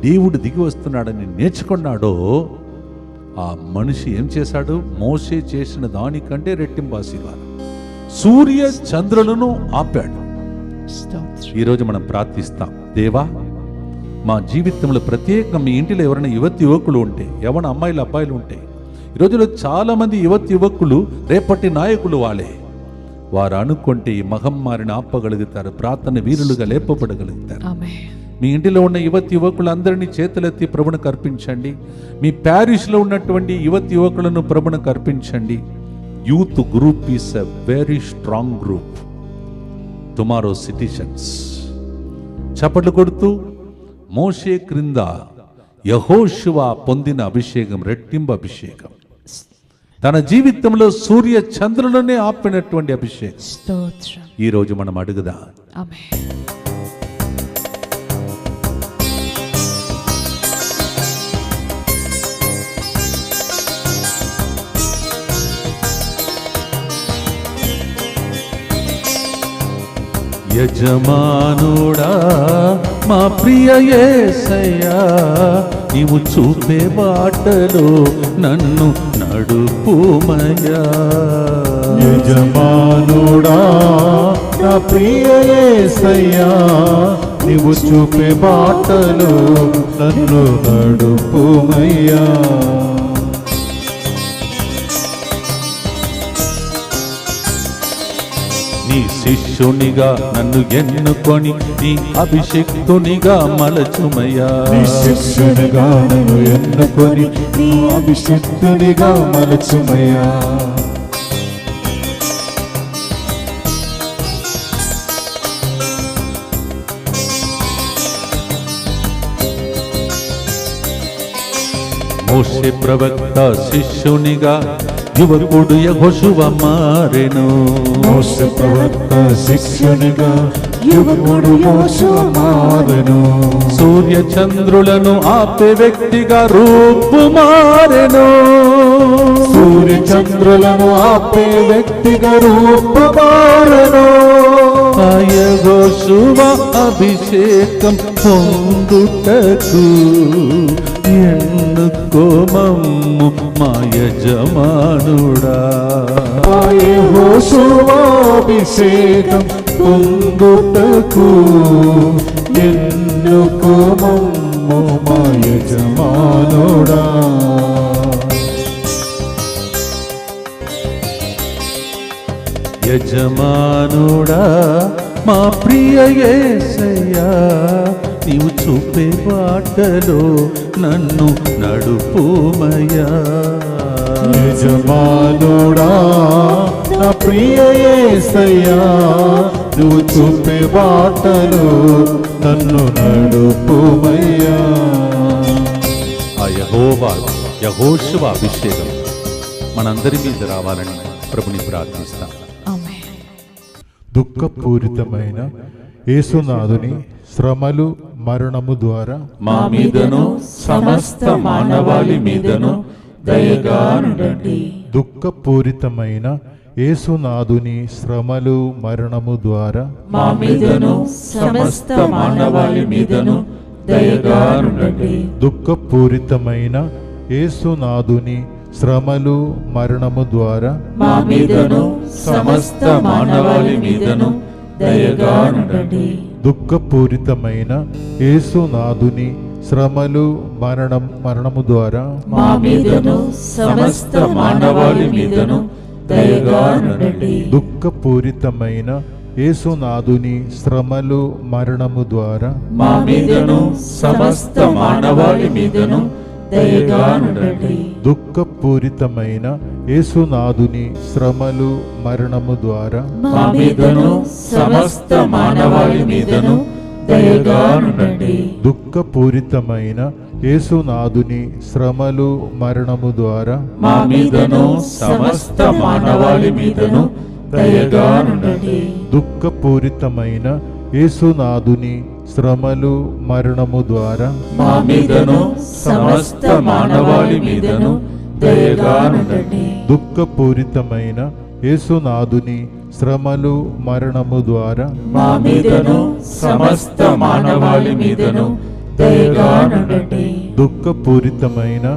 దేవుడు దిగి వస్తున్నాడని నేర్చుకున్నాడో ఆ మనిషి ఏం చేశాడు? మోషే చేసిన దానికంటే రెట్టింపు ఆశీర్వాదం సూర్య చంద్రులను ఆపాడు. ఈరోజు మనం ప్రార్థిస్తాం, దేవా మా జీవితంలో ప్రత్యేకంగా మీ ఇంటిలో ఎవరైనా యువకులు ఉంటే, ఎవరైనా అమ్మాయిలు అబ్బాయిలు ఉంటే, ఈ రోజులో చాలా మంది యువకులు రేపటి నాయకులు వాళ్ళే. వారు అనుకుంటే ఈ మహమ్మారిని ఆపగలుగుతారు, ప్రార్థన వీరులుగా లేపబడగలుగుతారు. మీ ఇంటిలో ఉన్న యువకులందరినీ చేతులెత్తి ప్రభువుకు అర్పించండి. మీ ప్యారిష్లో ఉన్నటువంటి యువకులను ప్రభువుకు అర్పించండి. Youth group is a very strong group, tomorrow citizens. చప్పట్లు కొడుతూ మోషే క్రింద యెహోషువ పొందిన అభిషేకం రెట్టింపు అభిషేకం, తన జీవితంలో సూర్య చంద్రులనే ఆపినటువంటి అభిషేకం. ఈ రోజు మనం అడుగుదాం. యజమానుడా మా ప్రియ యేసయ్యా, నీవు చూపే బాటలో నన్ను నడుపుమయ్యా. యజమానుడా నా ప్రియ యేసయ్యా, నీవు చూపే బాటలో నన్ను నడుపుమయ్యా. నీ శిష్యునిగా నన్ను ఎన్నుకొని నీ అభిషిక్తునిగా మలచుమయ్యా. నీ శిష్యునిగా నన్ను ఎన్నుకొని నీ అభిషిక్తునిగా మలచుమయ్యా. మోషే ప్రవక్త శిష్యునిగా యువకుడు యెహోషువ మారెను. మోషే ప్రవక్త శిష్యునిగా యువకుడు యోషువ మారెను. సూర్య చంద్రులను ఆపే వ్యక్తిగా రూపు మారెను. సూర్య చంద్రులను ఆపే వ్యక్తిగా రూపమారెను. ఆ యెహోషువ అభిషేకం పొందుటకు ఎన్నుకో మమ్ము మా యజమానుడా. ఆ యెహోషువ అభిషేకం పొందుటకు ఎన్నుకో మమ్ము మా యజమానుడా. యజమానుడా మా ప్రియ యేసయ్యా, నీవు చూపే బాటలో నన్ను నడుపుమయ్యా. యజమానుడా నా ప్రియ యేసయ్యా, నువ్వు చూపే బాటలో నన్ను నడుపుమయ్యా. ఆ యెహోషువ అభిషేకం మనందరి మీద రావాలని ప్రభుని ప్రార్థిస్తాం. దుఃఖపూరితమైన యేసునాథుని శ్రమలు మరణము ద్వారా మా మీదను సమస్త మానవాళి మీదను దయగా నుండండి. దుఃఖపూరితమైన యేసునాథుని శ్రమలు మరణము ద్వారా మా మీదను సమస్త మానవాళి మీదను దయగా నుండండి. దుఃఖపూరితమైన యేసునాథుని శ్రమలు మరణము ద్వారా మా మీదను సమస్త మానవాళి మీదను దయగా నుండండి. దుఃఖపూరితమైన యేసునాథుని శ్రమలు మరణము ద్వారా మా మీదను సమస్త మానవాళి మీదను దయగా నుండండి. దుఃఖపూరితమైన యేసునాథుని శ్రమలు మరణము ద్వారా మా మీదను సమస్త మానవాళి మీదను దయగా నుండండి. దుఃఖపూరితమైన యేసునాథుని శ్రమలు మరణము ద్వారా మా మీదను సమస్త మానవాళి మీదను దయగా నుండండి. దుఃఖపూరితమైన యేసునాథుని శ్రమలు మరణము ద్వారా మా మీదను సమస్త మానవాళి మీదను దయగా నుండండి. దుఃఖపూరితమైన యేసునాథుని శ్రమలు మరణము ద్వారా మా మీదను సమస్త మానవాళి మీదను దయగా నుండండి. దుఃఖపూరితమైన యేసునాథుని శ్రమలు మరణము ద్వారా మా మీదను సమస్త మానవాళి మీదను దయగా నుండండి. దుఃఖపూరితమైన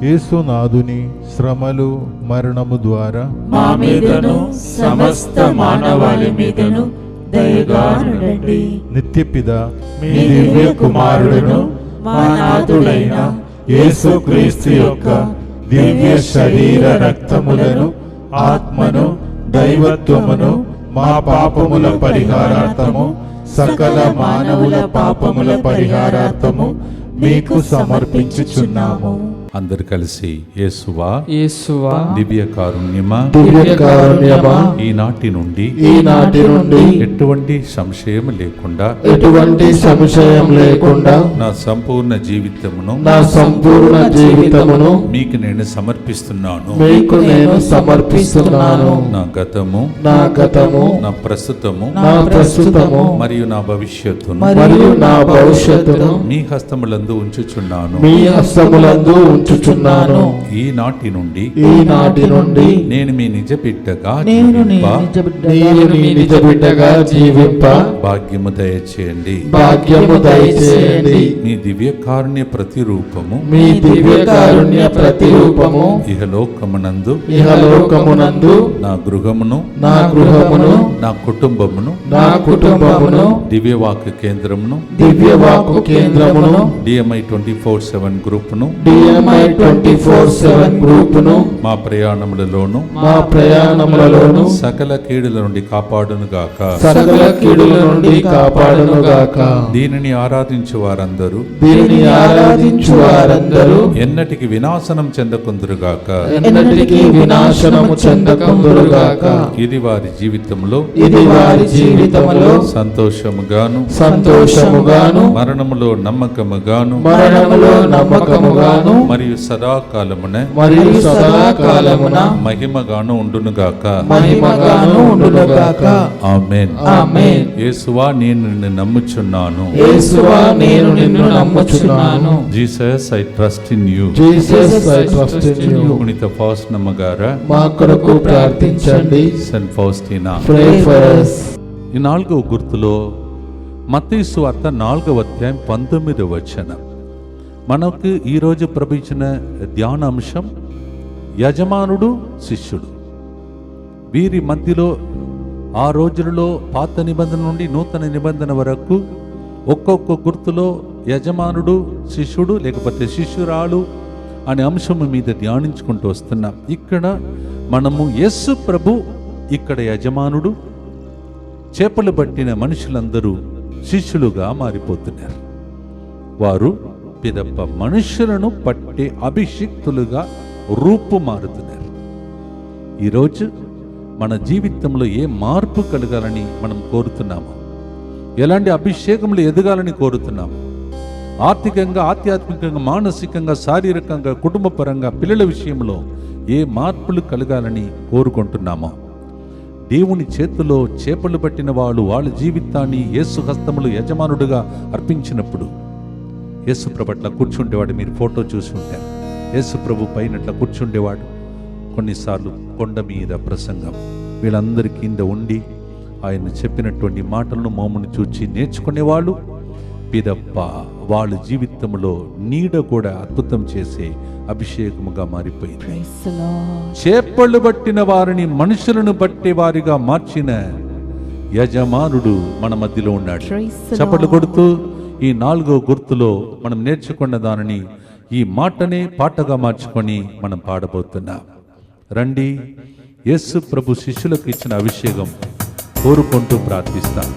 యేసునాథుని శ్రమలు మరణము ద్వారా మా మీదను సమస్త మానవాళి మీదను దయగా నుండండి. నిత్యపిత మీ దివ్య కుమారుడును మా నాథుడైన యేసుక్రీస్తు యొక్క దివ్య శరీర రక్తములను ఆత్మను దైవత్వమును మా పాపముల పరిహారార్థము సకల మానవుల పాపముల పరిహారార్థము మీకు సమర్పించుచున్నాము. అందరు కలిసి యేసువా యేసువా దివ్య కారుణ్యమా దివ్యకారుణ్యమా ఈనాటి నుండి ఎటువంటి సంశయం లేకుండా ఎటువంటి సంశయం లేకుండా నా సంపూర్ణ జీవితమును మీకు నేను సమర్పిస్తున్నాను. మీకు నేను సమర్పిస్తున్నాను. నా గతము నా గతము నా ప్రస్తుతము మరియు నా భవిష్యత్తును మరియు నా భవిష్యత్తును మీ హస్తములందు ఉంచుచున్నాను. మీ హస్తములందు ఉంచుచున్నాను. ఈనాటి నుండి నేను మీ నిజ బిడ్డగా మీరు మీ నిజ బిడ్డగా జీవింప భాగ్యము దయచేయండి. మీ దివ్య కారుణ్య ప్రతిరూపము ఇహలోకమునందు నా గృహమును నా కుటుంబమును దివ్యవాక్కు కేంద్రమును DMI 24/7 గ్రూపును మా ప్రయాణములలోను సకల కీడుల నుండి కాపాడును గాక. దీనిని ఆరాధించు వారందరూ ఎన్నటికి వినాశనం చెందకుందురుగాక. ఇది వారి జీవితంలో సంతోషముగాను మరణములో నమ్మకముగాను మరియు సదాకాలమున మహిమగాను ఉండునుగాక. ఆమేన్. యేసువా నేను నిన్ను నమ్ముచున్నాను. Jesus I trust in you. పునీత ఫౌస్టినా గారా మా కొరకు ప్రార్థించండి. Saint Faustina. Pray for us. ఈ 4వ గుర్తులో మత్తయి సువార్త 4వ అధ్యాయం 19వ వచనం. మనకు ఈరోజు ప్రభు ఇచ్చిన ధ్యానాంశం యజమానుడు శిష్యుడు. వీరి మధ్యలో ఆ రోజులలో పాత నిబంధన నుండి నూతన నిబంధన వరకు ఒక్కొక్క గుర్తులో యజమానుడు శిష్యుడు లేకపోతే శిష్యురాలు అనే అంశము మీద ధ్యానించుకుంటూ వస్తున్నాం. ఇక్కడ మనము యేసు ప్రభు ఇక్కడ యజమానుడు, చేపలు పట్టిన మనుషులందరూ శిష్యులుగా మారిపోతున్నారు. వారు పిదప్ప మనుషులను పట్టే అభిషిక్తులుగా రూపుమారుతున్నారు. ఈరోజు మన జీవితంలో ఏ మార్పు కలగాలని మనం కోరుతున్నాము? ఎలాంటి అభిషేకంలో ఎదగాలని కోరుతున్నాము? ఆర్థికంగా, ఆధ్యాత్మికంగా, మానసికంగా, శారీరకంగా, కుటుంబపరంగా, పిల్లల విషయంలో ఏ మార్పులు కలగాలని కోరుకుంటున్నామో దేవుని చేతిలో చేపలు పట్టిన వాళ్ళ జీవితాన్ని యేసు హస్తములు యజమానుడుగా అర్పించినప్పుడు యేసు ప్రభు అట్లా కూర్చుండేవాడు. మీరు ఫోటో చూసి ఉంటారు. యేసు ప్రభు పైన అట్లా కూర్చుండేవాడు. కొన్నిసార్లు కొండ మీద ప్రసంగం, వీళ్ళందరి కింద ఉండి ఆయన చెప్పినటువంటి మాటలను మోమును చూచి నేర్చుకునేవాళ్ళు. పిదప్ప వాళ్ళ జీవితంలో నీడ కూడా అద్భుతం చేసే అభిషేకముగా మారిపోయింది. చేపలు పట్టిన వారిని మనుషులను పట్టే వారిగా మార్చిన యజమానుడు మన మధ్యలో ఉన్నాడు. చప్పట్లు కొడుతూ ఈ 4వ గుర్తులో మనం నేర్చుకున్న దానిని ఈ మాటనే పాటగా మార్చుకొని మనం పాడబోతున్నాం. రండి, యేసు ప్రభు శిష్యులకు ఇచ్చిన అభిషేకం కోరుకుంటూ ప్రార్థిస్తాం.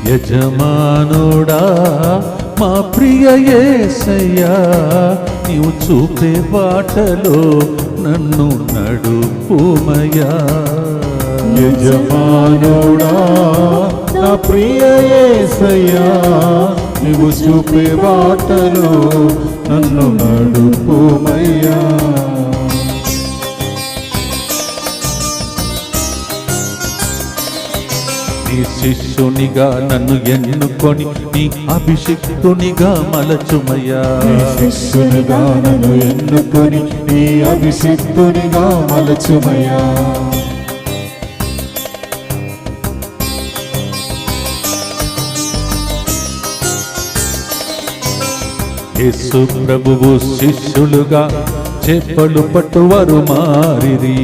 యజమానుడా మా ప్రియ యేసయ్యా, నీవు చూపే బాటలో నన్ను నడుపుమయ్యా. యజమానుడా నా ప్రియ యేసయ్యా, నీవు చూపే బాటలో నన్ను నడుపుమయ్యా. నీ శిష్యునిగా నన్ను ఎన్నుకొని నీ అభిషిక్తునిగా మలచుమయ్యా. శిష్యునిగా నన్ను ఎన్నుకొని నీ అభిషిక్తునిగా మలచుమయ్యా. యేసు ప్రభువు శిష్యులుగా చేపలు పట్టువారు మారిరి.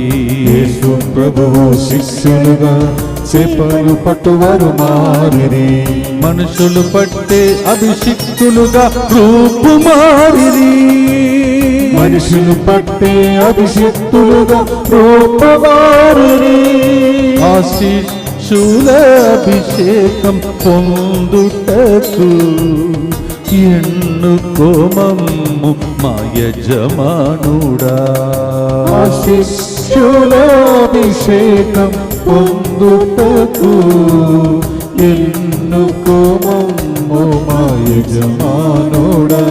యేసు ప్రభువు శిష్యులుగా చేపలు పట్టువారు మారిరి. మనుషులు పట్టే అభిషిక్తులుగా రూపు మారిరి. మనుషులు పట్టే అభిషిక్తులుగా రూపమారిరి. ఆ శిష్యుల అభిషేకం పొందుటకు ఎన్నుకోమమ్ము మా యజమానుడా. ఆ శిష్యుల అభిషేకం పొందుటకు ఎన్నుకోమమ్ము మా యజమానుడా.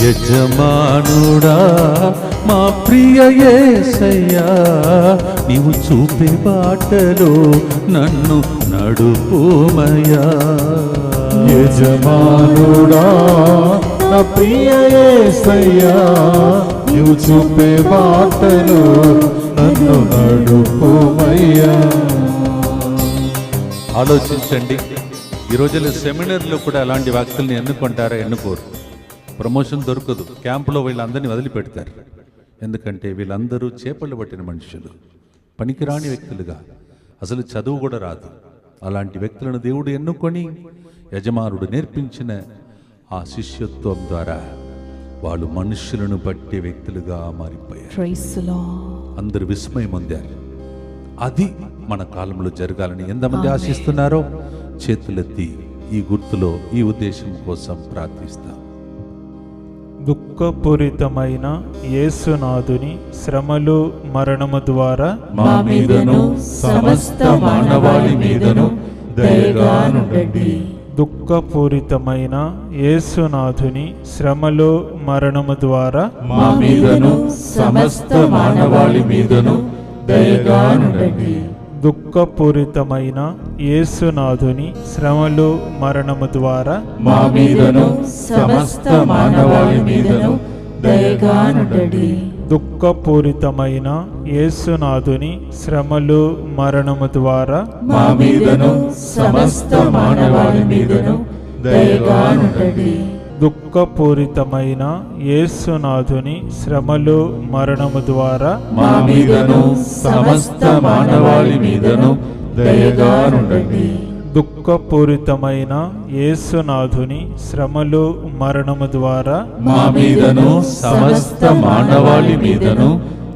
యజమానుడా మా ప్రియ యేసయ్యా, నీవు చూపే బాటలో నన్ను నడుపుమయ్యా. యజమానుడా నా ప్రియ యేసయ్యా, నీవు చూపే బాటలో నన్ను నడుపుమయ్యా. ఆలోచించండి, ఈ రోజుల్లో సెమినార్లో కూడా అలాంటి వ్యక్తుల్ని ఎన్నుకుంటారా? ఎన్నుకోరు. ప్రమోషన్ దొరకదు. క్యాంపులో వీళ్ళందరినీ వదిలిపెడతారు. ఎందుకంటే వీళ్ళందరూ చేపలు పట్టిన మనుషులు, పనికిరాని వ్యక్తులుగా, అసలు చదువు కూడా రాదు. అలాంటి వ్యక్తులను దేవుడు ఎన్నుకొని యజమానుడు నేర్పించిన ఆ శిష్యత్వం ద్వారా వాళ్ళు మనుషులను పట్టే వ్యక్తులుగా మారిపోయారు. అందరూ విస్మయం పొందారు. అది మన కాలంలో జరగాలని ఎంతమంది ఆశిస్తున్నారో చేతులెత్తి ఈ గుర్తులో ఈ ఉద్దేశం కోసం ప్రార్థిస్తాం. దుఃఖపూరితమైన యేసునాథుని శ్రమలు మరణము ద్వారా మా మీదను సమస్త మానవాళి మీదను దయగా నుండండి. దుఃఖపూరితమైన యేసునాథుని శ్రమలు మరణము ద్వారా మా మీదను సమస్త మానవాళి మీదను దయగా నుండండి. దుఃఖపూరితమైన యేసునాథుని శ్రమలు మరణము ద్వారా మా మీదను సమస్త మానవాళి మీదను దయగా నుండండి. దుఃఖపూరితమైన యేసునాథుని శ్రమలు మరణము ద్వారా మా మీదను సమస్త మానవాళి మీదను దయగా నుండండి. దుఃఖపూరితమైన యేసునాథుని శ్రమలు మరణము ద్వారా మా మీదను సమస్త మానవాళి మీదను దయగా నుండండి. దుఃఖపూరితమైన యేసునాథుని శ్రమలు మరణము ద్వారా మా మీదను సమస్త మానవాళి మీదను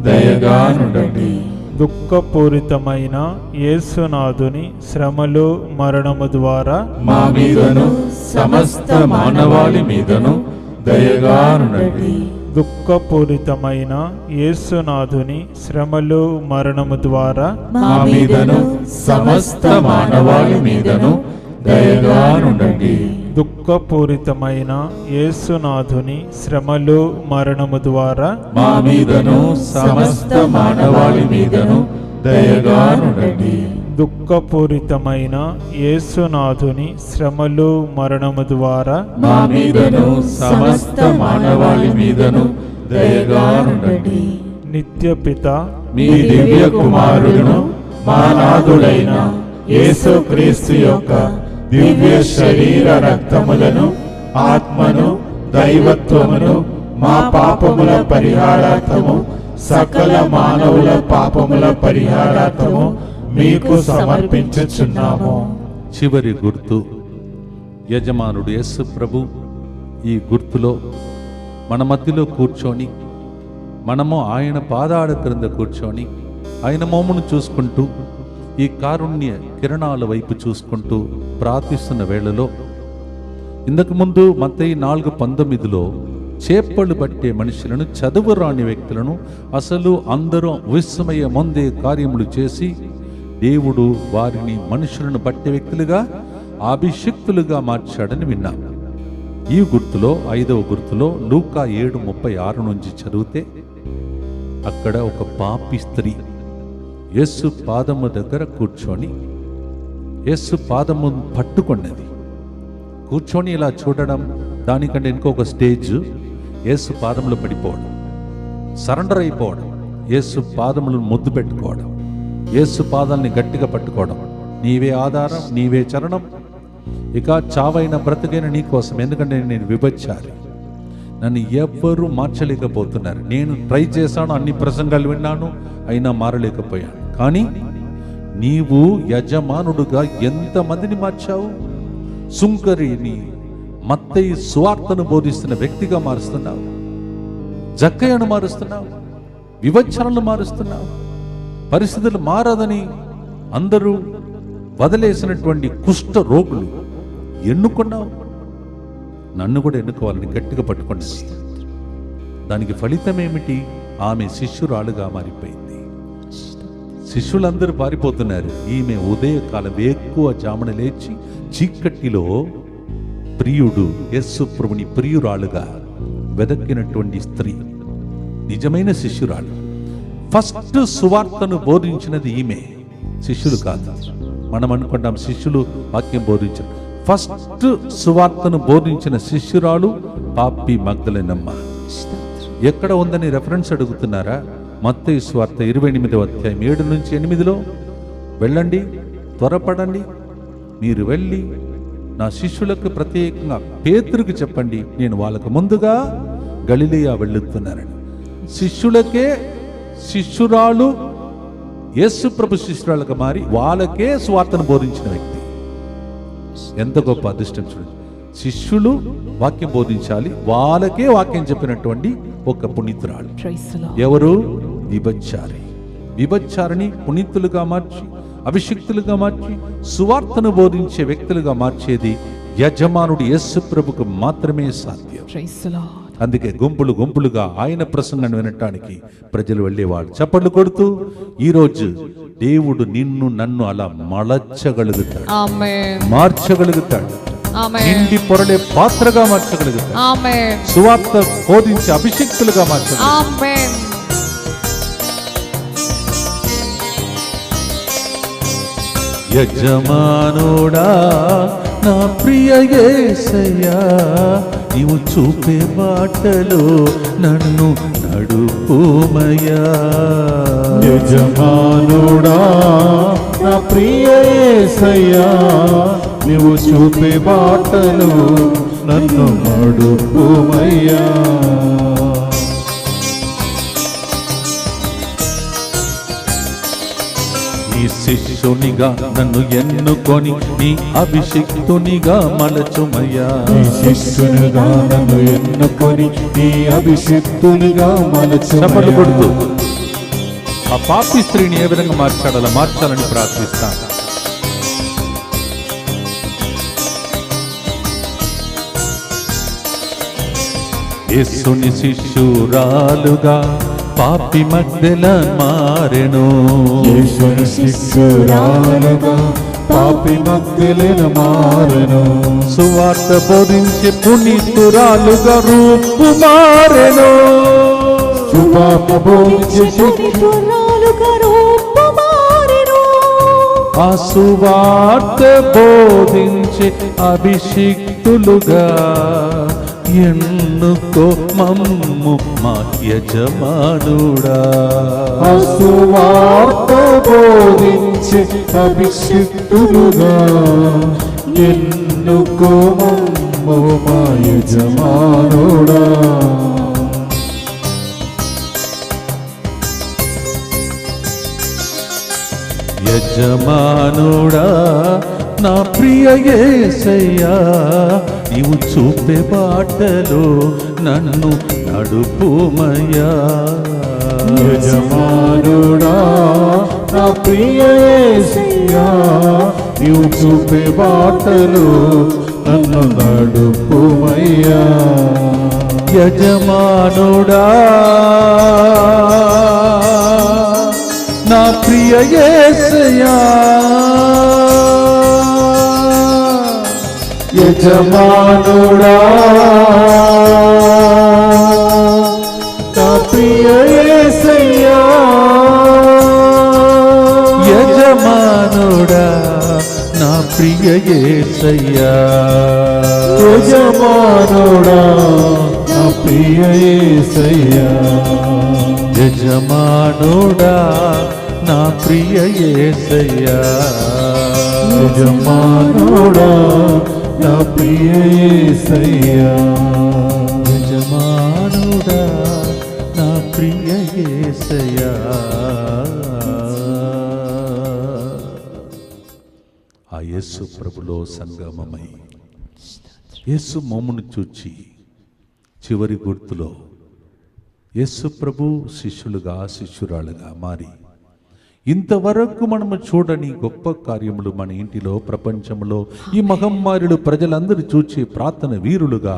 దయగా నుండండి. దుఃఖపూరితమైన యేసునాథుని శ్రమలు మరణము ద్వారా మా మీదను సమస్త మానవాళి మీదను దయగా నుండండి. దుఃఖపూరితమైన యేసునాథుని శ్రమలు మరణము ద్వారా మా మీదను సమస్త మానవాళి మీదను దయగా నుండండి. దుఃఖపూరితమైన యేసునాథుని శ్రమలు మరణము ద్వారా మా మీదను సమస్త మానవాళి మీదను దయగా నుండండి. దుఃఖపూరితమైన యేసునాథుని శ్రమలు మరణము ద్వారా మా మీదను సమస్త మానవాళి మీదను దయగా నుండండి. నిత్యపిత మీ దివ్య కుమారుడును మా నాథుడైన యేసుక్రీస్తు యొక్క దివ్య శరీర రక్తములను ఆత్మను దైవత్వమును మా పాపముల పరిహారార్థము సకల మానవుల పాపముల పరిహారార్థము మీకు సమర్పించుచున్నాము. చివరి గుర్తు యజమానుడు యేసు ప్రభు ఈ గుర్తులో మన మధ్యలో కూర్చొని, మనము ఆయన పాదాల క్రింద కూర్చొని ఆయన మోమును చూసుకుంటూ ఈ కారుణ్య కిరణాల వైపు చూసుకుంటూ ప్రార్థిస్తున్న వేళలో, ఇంతకు ముందు మత్తయి 4:19లో చేపలు పట్టే మనుషులను, చదువురాని వ్యక్తులను, అసలు అందరూ విస్మయ ముందే కార్యములు చేసి దేవుడు వారిని మనుషులను పట్టే వ్యక్తులుగా, అభిషిక్తులుగా మార్చాడని విన్నాం. ఈ గుర్తులో 5వ గుర్తులో లూకా 7:36 నుంచి చదివితే, అక్కడ ఒక పాపి స్త్రీ యేసు పాదము దగ్గర కూర్చొని యేసు పాదము పట్టుకున్నది. కూర్చొని ఇలా చూడడం, దానికంటే ఇంకొక స్టేజ్ యేసు పాదములు పడిపోవడం, సరెండర్ అయిపోవడం, యేసు పాదములను ముద్దు పెట్టుకోవడం, యేసు పాదాలని గట్టిగా పట్టుకోవడం. నీవే ఆధారం, నీవే చరణం, ఇక చావైన బ్రతికైన నీ కోసం, ఎందుకంటే నేను విభచారి, నన్ను ఎవ్వరూ మార్చలేకపోతున్నారు. నేను ట్రై చేశాను, అన్ని ప్రసంగాలు విన్నాను, అయినా మారలేకపోయాను. కానీ నీవు యజమానుడుగా ఎంతమందిని మార్చావు? సుంకరిని మత్తయి సువార్తను బోధిస్తున్న వ్యక్తిగా మారుస్తున్నావు, జక్కయ్యను మారుస్తున్నావు, వివచ్చనలు మారుస్తున్నావు. పరిస్థితులు మారదని అందరూ వదిలేసినటువంటి కుష్ఠ రోగులు ఎన్నుకున్నావు. నన్ను కూడా ఎన్నుకోవాలని గట్టిగా పట్టుకోండి. దానికి ఫలితం ఏమిటి? ఆమె శిష్యురాలుగా మారిపోయింది. శిష్యులందరూ పారిపోతున్నారు. ఈమె ఉదయకాలం ఎక్కువ జామున లేచి చీకటిలో ప్రియుడు యేసు ప్రభుని ప్రియురాలుగా వెదక్కినటువంటి స్త్రీ, నిజమైన శిష్యురాలు. ఫస్ట్ సువార్తను బోధించినది ఈమె, శిష్యులు కాదు. మనం అనుకుంటాం శిష్యులు వాక్యం బోధించారు. ఫస్ట్ సువార్తను బోధించిన శిష్యురాలు పాపి మగ్దలేనమ్మ. ఎక్కడ ఉందని రెఫరెన్స్ అడుగుతున్నారా? మత్తయి సువార్త 28వ అధ్యాయం 7 నుంచి 8లో, వెళ్ళండి, త్వరపడండి, మీరు వెళ్ళి నా శిష్యులకు, ప్రత్యేకంగా పేతురుకు చెప్పండి, నేను వాళ్ళకు ముందుగా గలిలయ వెళ్ళుతున్నానని. శిష్యులకే శిష్యురాలు యేసు ప్రభు శిష్యురాలుగా మారి వాళ్ళకే సువార్తను బోధించిన వ్యక్తి. ఎంత గొప్ప అదృష్టం చూడండి. శిష్యులు వాక్యం బోధించాలి, వాళ్ళకే వాక్యం చెప్పినటువంటి ఒక పునీతురాలు. ఎవరు? విభచారి. విభచారిని పునీతులుగా మార్చి, అభిషిక్తులుగా మార్చి, సువార్తను బోధించే వ్యక్తులుగా మార్చేది యజమానుడు యేసు ప్రభుకు మాత్రమే సాధ్యం. Praise the Lord. అందుకే గుంపులు గుంపులుగా ఆయన ప్రసంగాన్ని వినటానికి ప్రజలు వెళ్ళేవాళ్ళు. చప్పట్లు కొడుతూ ఈరోజు దేవుడు నిన్ను నన్ను అలా మలచగలుగుతాడు, Amen. మార్చగలుగుతాడు, Amen. నిండి పొరలే పాత్రగా మార్చగలుగుతాడు, Amen. సువార్త బోధించి అభిషేక్తులుగా మార్చగలుగుతాడు. Amen. యజమానుడా నా ప్రియ యేసయ్యా, నీవు చూపే బాటలో నన్ను నడుపుమయ్యా. యజమానుడా నా ప్రియ యేసయ్యా, నీవు చూపే బాటలు నన్ను నడుపుమయ్యా. నీ శిష్యునిగా నన్ను ఎన్నుకొని నీ అభిషిక్తునిగా మలచుమయ్యా. నీ శిష్యునిగా నన్ను ఎన్నుకొని నీ అభిషిక్తునిగా చప్పట్లు మలచుమయ్యా. కొడుతూ ఆ పాపి స్త్రీని ఏ విధంగా మార్చాడో అలా మార్చాలని ప్రార్థిస్తాను. యేసుని శిష్యురాలుగా పాపి మగ్దెలన్ మారెను. యేసుని శిష్యురాలుగా పాపి మగ్దెలెను మారెను. సువార్త బోధించే పునీతురాలుగా రూపు మారెను. సువార్త బోధించే ఆ సువార్త బోధించే అభిషిక్తులుగా ఎన్నుకో మమ్ము మా యజమానుడా. ఆ సువార్త బోధించే అభిషిక్తులుగా ఎన్నుకో మమ్ము మా యజమానుడా. యజమానుడా నా ప్రియ యేసయ్యా, నీవు చూపే బాటలో నన్ను నడుపుమయ్యా. యజమానుడా నా ప్రియ యేసయ్యా, నీవు చూపే బాటలు నన్ను నడుపుమయ్యా. యజమానుడా నా ప్రియ యేసయ్యా, యజమానుడా నా ప్రియ యేసయ్యా, యజమానుడా నా ప్రియ యేసయ్యా, యజమానుడా నా ప్రియ యేసయ్యా, యజమానుడా నా ప్రియ యేసయ్యా, యజమానుడా నా ప్రియ యేసయ్యా, యజమానుడా నా ప్రియ యేసయ్యా. ఆ యేసు ప్రభులో సంగమమై యేసు మమ్మును చూచి చివరి గుర్తులో యేసు ప్రభు శిష్యులుగా శిష్యురాలుగా మారి ఇంతవరకు మనము చూడని గొప్ప కార్యములు మన ఇంటిలో ప్రపంచంలో ఈ మహమ్మారిలు ప్రజలందరూ చూచి ప్రార్థన వీరులుగా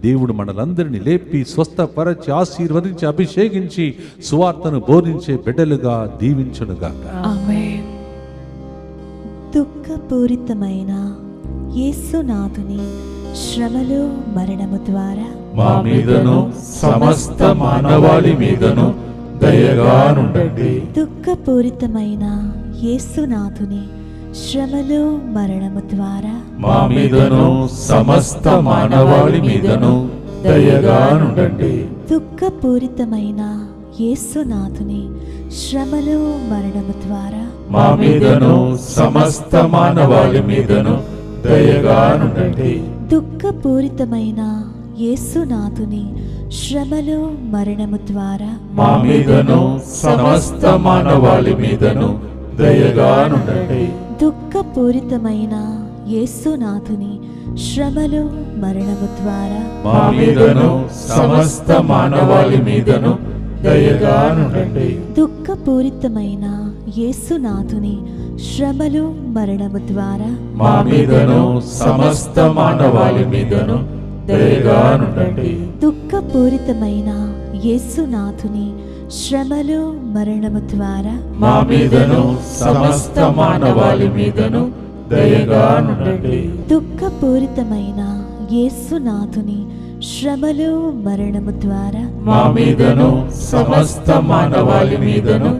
దేవుడు మనలందరినీ లేపి స్వస్థపరచి ఆశీర్వదించి అభిషేకించి సువార్తను బోధించే బిడ్డలుగా దీవించునుగా. Amen. దుఃఖపూరితమైన యేసునాథుని శ్రమలు మరణము ద్వారా మా మీదను సమస్త మానవాళి మీదను దయగా నుండండి. దుఃఖపూరితమైన యేసునాథుని శ్రమలు మరణము ద్వారా మా మీదను సమస్త మానవాళి మీదను దయగా నుండండి. దుఃఖపూరితమైన యేసునాథుని శ్రమలు మరణము ద్వారా మా మీదను సమస్త మానవాళి మీదను దయగా నుండండి. దుఃఖపూరితమైన యేసునాథుని శ్రమలు మరణము ద్వారా మా మీదను సమస్త మానవాళి మీదను దయగా నుండండి. దుఃఖపూరితమైన యేసునాథుని శ్రమలు మరణము ద్వారా మా మీదను సమస్త మానవాళి మీదను దయగా నుండండి. దుఃఖపూరితమైన యేసునాథుని శ్రమలు మరణము ద్వారా మా మీదను సమస్త మానవాళి మీదను దయగా నుండండి. దుఃఖపూరితమైన యేసునాథుని శ్రమలు మరణము ద్వారా మా మీదను సమస్త మానవాళి మీదను దయగా నుండండి. దుఃఖపూరితమైన యేసునాథుని శ్రమలు మరణము ద్వారా మా మీదను సమస్త మానవాళి మీదను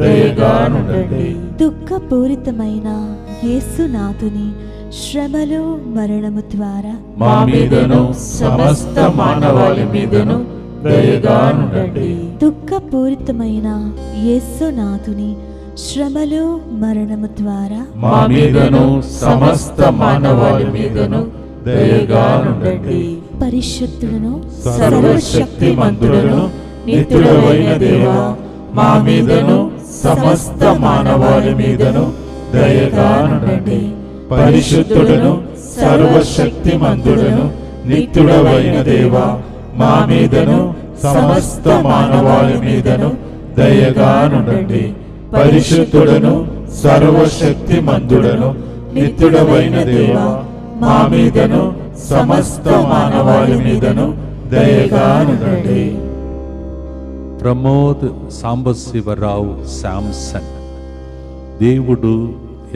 దయగా నుండండి. దుఃఖపూరితమైన యేసునాథుని శ్రమలు మరణము ద్వారా మా మీదను సమస్త మానవాళి మీదను దయగా నుండండి. దుఃఖపూరితమైన యేసునాథుని శ్రమలు మరణము ద్వారా మా మీదను సమస్త మానవాళి మీదను దయగా నుండండి. పరిశుద్ధులను సర్వశక్తిమంతులను నిత్యుడవైన దేవా, మా మీదను సమస్త మానవాళి మీదను దయగా నుండండి. పరిశుద్ధుడను సర్వశక్తిమంతుడను నిత్యుడవైన దేవా, మా మీదను సమస్త మానవాళి మీదను దయగా నుండండి. పరిశుద్ధుడను సర్వశక్తిమంతుడను నిత్యుడవైన దేవా, మా మీదను సమస్త మానవాళి మీదను దయగా నుండండి. ప్రమోద్ సాంబశివరావు శాంసన్. దేవుడు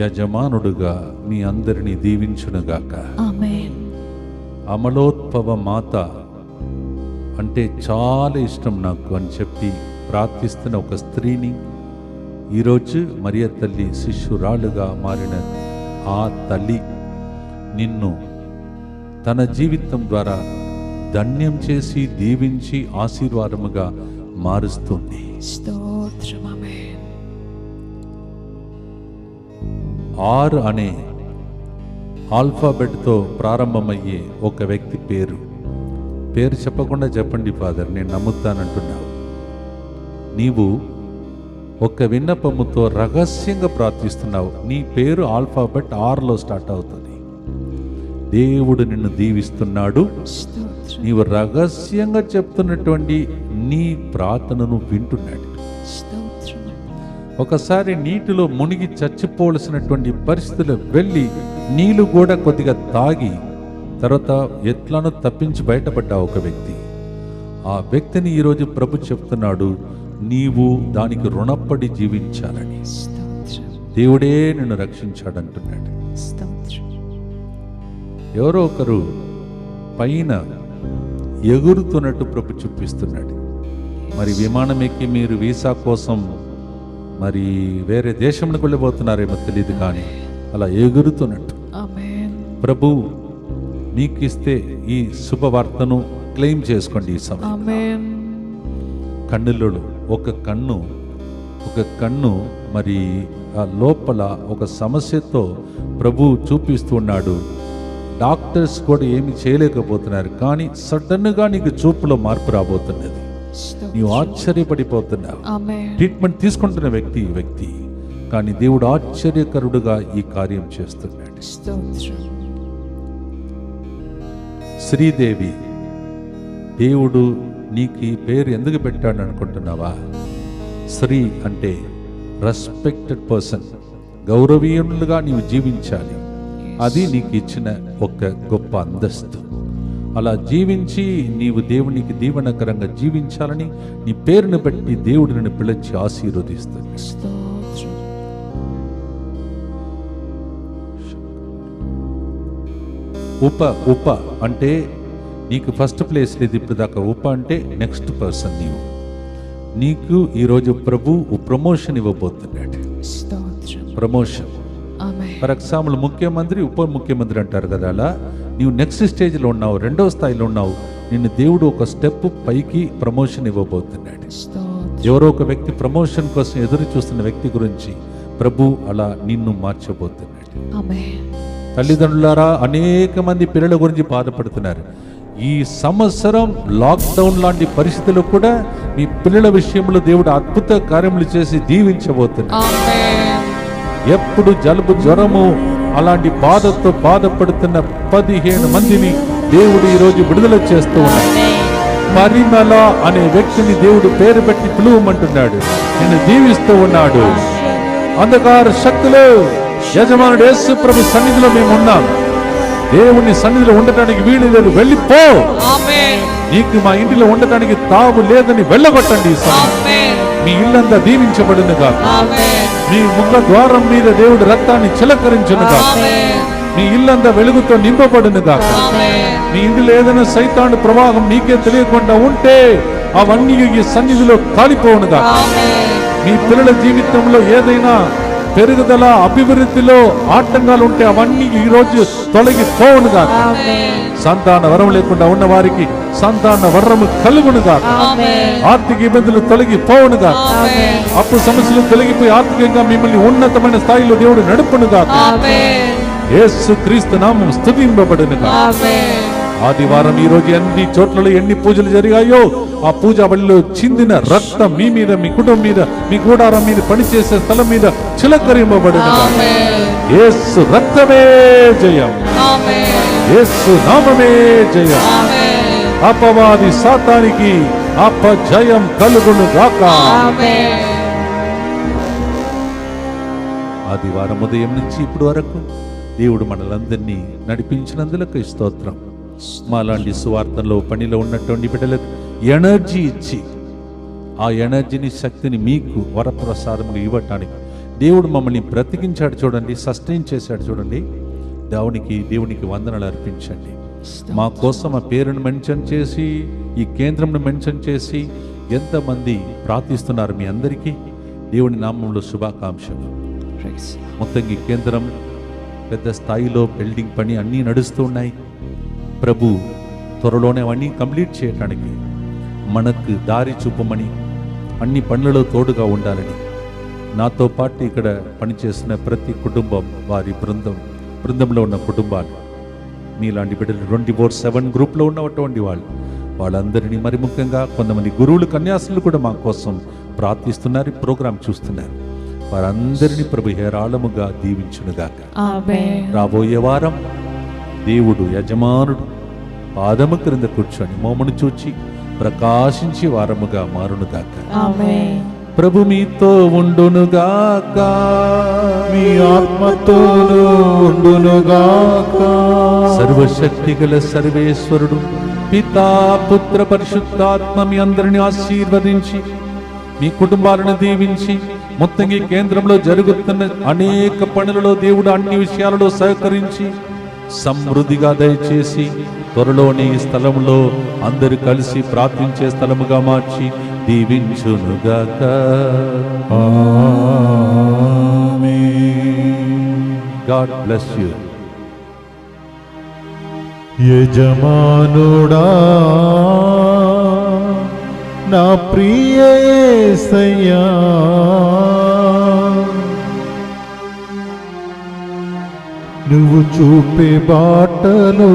యజమానుడుగా మీ అందరినీ దీవించునుగాక. ఆమేన్. అమలోద్భవ మాత అంటే చాలా ఇష్టం నాకు అని చెప్పి ప్రార్థిస్తున్న ఒక స్త్రీని ఈరోజు మరియ తల్లి శిష్యురాలుగా మారిన ఆ తల్లి నిన్ను తన జీవితం ద్వారా ధన్యం చేసి దీవించి ఆశీర్వాదముగా మారుస్తుంది. స్తోత్రం. ఆమేన్. ఆర్ అనే ఆల్ఫాబెట్తో ప్రారంభమయ్యే ఒక వ్యక్తి పేరు చెప్పకుండా చెప్పండి ఫాదర్, నేను నమ్ముతానంటున్నావు. నీవు ఒక విన్నపముతో రహస్యంగా ప్రార్థిస్తున్నావు. నీ పేరు ఆల్ఫాబెట్ ఆర్లో స్టార్ట్ అవుతుంది. దేవుడు నిన్ను దీవిస్తున్నాడు. స్తోత్రం. నీవు రహస్యంగా చెప్తున్నటువంటి నీ ప్రార్థనను వింటున్నాడు. స్తోత్రం. ఒకసారి నీటిలో మునిగి చచ్చిపోవలసినటువంటి పరిస్థితులు వెళ్ళి నీళ్లు కూడా కొద్దిగా తాగి తర్వాత ఎట్లానో తప్పించి బయటపడ్డా ఒక వ్యక్తి. ఆ వ్యక్తిని ఈరోజు ప్రభు చెప్తున్నాడు, నీవు దానికి రుణపడి జీవించాలని. స్తోత్రం. దేవుడే నిన్ను రక్షించాడంటున్నాడు. స్తోత్రం. ఎవరో ఒకరు పైన ఎగురుతున్నట్టు ప్రభు చూపిస్తున్నాడు. మరి విమానం ఎక్కి మీరు వీసా కోసం మరి వేరే దేశంలోకి వెళ్ళిపోతున్నారేమో తెలియదు, కానీ అలా ఎగురుతున్నట్టు ఆమేన్. ప్రభు మీకు ఇస్తే ఈ శుభవార్తను క్లెయిమ్ చేసుకోండి. ఈ సమయం ఆమేన్. కన్నులలో ఒక కన్ను మరి ఆ లోపల ఒక సమస్యతో ప్రభు చూపిస్తున్నాడు. డాక్టర్స్ కూడా ఏమి చేయలేకపోతున్నారు, కానీ సడన్గా నీకు చూపులో మార్పు రాబోతున్నది. నీవు ఆశ్చర్యపడిపోతున్నావు. ఆమేన్. ట్రీట్మెంట్ తీసుకుంటున్న వ్యక్తి కానీ దేవుడు ఆశ్చర్యకరుడుగా ఈ కార్యం చేస్తున్నాడు. స్తోత్రం. శ్రీదేవి, దేవుడు నీకు ఈ పేరు ఎందుకు పెట్టాడు అనుకుంటున్నావా? శ్రీ అంటే రెస్పెక్టెడ్ పర్సన్, గౌరవీయులుగా నీవు జీవించాలి. అది నీకు ఇచ్చిన ఒక గొప్ప అంతస్తు. అలా జీవించి నీవు దేవునికి దీవెనకరంగా జీవించాలని నీ పేరును బట్టి దేవుడు నిన్ను పిలిచి ఆశీర్వదిస్తాడు. స్తోత్రం. ఉప అంటే నీకు ఫస్ట్ ప్లేస్ లేదు ఇప్పుడు దాకా. ఉప అంటే నెక్స్ట్ పర్సన్. నీకు ఈరోజు ప్రభు ప్రమోషన్ ఇవ్వబోతున్నాడు. స్తోత్రం. ప్రమోషన్. ఆమేన్. ఫర్ ఎగ్జాంపుల్ ముఖ్యమంత్రి ఉప ముఖ్యమంత్రి అంటారు కదా, అలా నీవు నెక్స్ట్ స్టేజ్లో ఉన్నావు, 2వ స్థాయిలో ఉన్నావు. నిన్ను దేవుడు ఒక స్టెప్ పైకి ప్రమోషన్ ఇవ్వబోతున్నాడు. స్తోత్రం. ఎవరో ఒక వ్యక్తి ప్రమోషన్ కోసం ఎదురు చూస్తున్న వ్యక్తి గురించి ప్రభు అలా నిన్ను మార్చబోతున్నాడు. ఆమేన్. తల్లిదండ్రులారా, అనేక మంది పిల్లల గురించి బాధపడుతున్నారు. ఈ సంవత్సరం లాక్డౌన్ లాంటి పరిస్థితుల్లో కూడా మీ పిల్లల విషయంలో దేవుడు అద్భుత కార్యములు చేసి దీవించబోతున్నాడు. ఎప్పుడు జలుబు జ్వరము అలాంటి బాధతో బాధపడుతున్న 15 మందిని దేవుడు ఈరోజు విడుదల చేస్తూ ఉన్నాడు. పరిమళ అనే వ్యక్తిని దేవుడు పేరు పెట్టి పిలువమంటున్నాడు. నిన్ను దీవిస్తూ ఉన్నాడు. అంధకార శక్తులు యజమానుడు యేసు ప్రభు సన్నిధిలో మేము ఉన్నాం. దేవుని సన్నిధిలో ఉండటానికి వీలు లేదు, వెళ్ళిపో. నీకు మా ఇంటిలో ఉండటానికి తావు లేదని వెళ్ళగొట్టండి. ఈ సమయం మీ ఇల్లంతా దీవించబడునుగా. మీ ముఖ ద్వారం మీద దేవుడు రక్తాన్ని చిలకరించునుగా. మీ ఇల్లంతా వెలుగుతో నింపబడునుగా. మీ ఇంటిలో ఏదైనా సైతాను ప్రవాహం నీకే తెలియకుండా ఉంటే అవన్నీ ఈ సన్నిధిలో కాలిపోవునుగా. మీ పిల్లల జీవితంలో ఏదైనా పెరుగుదల అభివృద్ధిలో ఆటంకాలు ఉంటే అవన్నీ ఈ రోజు తొలగిపోవునుగా. సంతాన వరం లేకుండా ఉన్న వారికి సంతాన వరము కలుగునుగా. ఆర్థిక ఇబ్బందులు తొలగిపోవునుగా. అప్పు సమస్యలు తొలగిపోయి ఆర్థికంగా మిమ్మల్ని ఉన్నతమైన స్థాయిలో దేవుడు నడుపునుగా. యేసు క్రీస్తు నామం స్తుతింపబడునుగా. ఆదివారం ఈ రోజు అన్ని చోట్లలో ఎన్ని పూజలు జరిగాయో ఆ పూజా బలిలో చిందిన రక్తం మీ మీద, మీ కుటుంబం మీద, మీ గూడారం మీద, పనిచేసే స్థలం మీద చిలకరింపబడునుగా. యేసు రక్తమే జయం, యేసు నామమే జయం. అపవాది సాతానికి అపజయం కలుగును గాక. ఆదివారం ఉదయం నుంచి ఇప్పుడు వరకు దేవుడు మనలందరినీ నడిపించినందులకు స్తోత్రం. మాలాంటి సువార్తలో పనిలో ఉన్నటువంటి బిడ్డలకు ఎనర్జీ ఇచ్చి ఆ ఎనర్జీని, శక్తిని మీకు వరప్రసాదములు ఇవ్వటానికి దేవుడు మమ్మల్ని బ్రతికించాడు చూడండి, సస్టైన్ చేశాడు చూడండి. దేవునికి వందనాలు అర్పించండి. మా కోసం ఆ పేరును మెన్షన్ చేసి, ఈ కేంద్రంను మెన్షన్ చేసి ఎంతమంది ప్రార్థిస్తున్నారు. మీ అందరికీ దేవుని నామంలో శుభాకాంక్షలు. మొత్తం ఈ కేంద్రం పెద్ద స్థాయిలో బిల్డింగ్ పని అన్నీ నడుస్తూ ఉన్నాయి. ప్రభు త్వరలోనే అవన్నీ కంప్లీట్ చేయటానికి మనకు దారి చూపమని, అన్ని పనులలో తోడుగా ఉండాలని, నాతో పాటు ఇక్కడ పనిచేస్తున్న ప్రతి కుటుంబం, వారి బృందంలో ఉన్న కుటుంబాలు, మీలాంటి బిడ్డలు 24/7 గ్రూప్లో ఉన్నటువంటి వాళ్ళందరినీ, మరి ముఖ్యంగా కొంతమంది గురువులు, కన్యాసులు కూడా మా కోసం ప్రార్థిస్తున్నారు, ప్రోగ్రాం చూస్తున్నారు. వారందరినీ ప్రభు హేరాళముగా దీవించునుగాక. రాబోయే వారం దేవుడు యజమానుడు పాదము క్రింద కూర్చొని మోమును చూచి ప్రకాశించి వారముగా మారునుగాక. ప్రభు మీతో ఉండునుగాక, మీ ఆత్మతోనూ ఉండునుగాక. సర్వశక్తి గల సర్వేశ్వరుడు పితా, పుత్ర, పరిశుద్ధాత్మ మీ అందరిని ఆశీర్వదించి మీ కుటుంబాలను దీవించి మొత్తం ఈ కేంద్రంలో జరుగుతున్న అనేక పనులలో దేవుడు అన్ని విషయాలలో సహకరించి సమృద్ధిగా దయచేసి త్వరలోని ఈ స్థలంలో అందరూ కలిసి ప్రార్థించే స్థలముగా మార్చి దీవించునుగాక. God bless you. యజమానుడా నా ప్రియ యేసయ్యా, నువ్వు చూపే బాటలో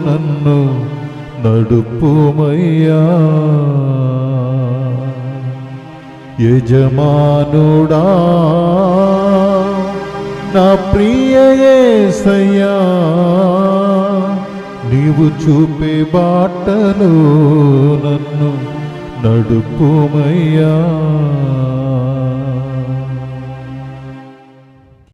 నన్ను నడుపుమయ్యా. యజమానుడా నా ప్రియ యేసయ్యా, నీవు చూపే బాటలో నన్ను నడుపుమయ్యా.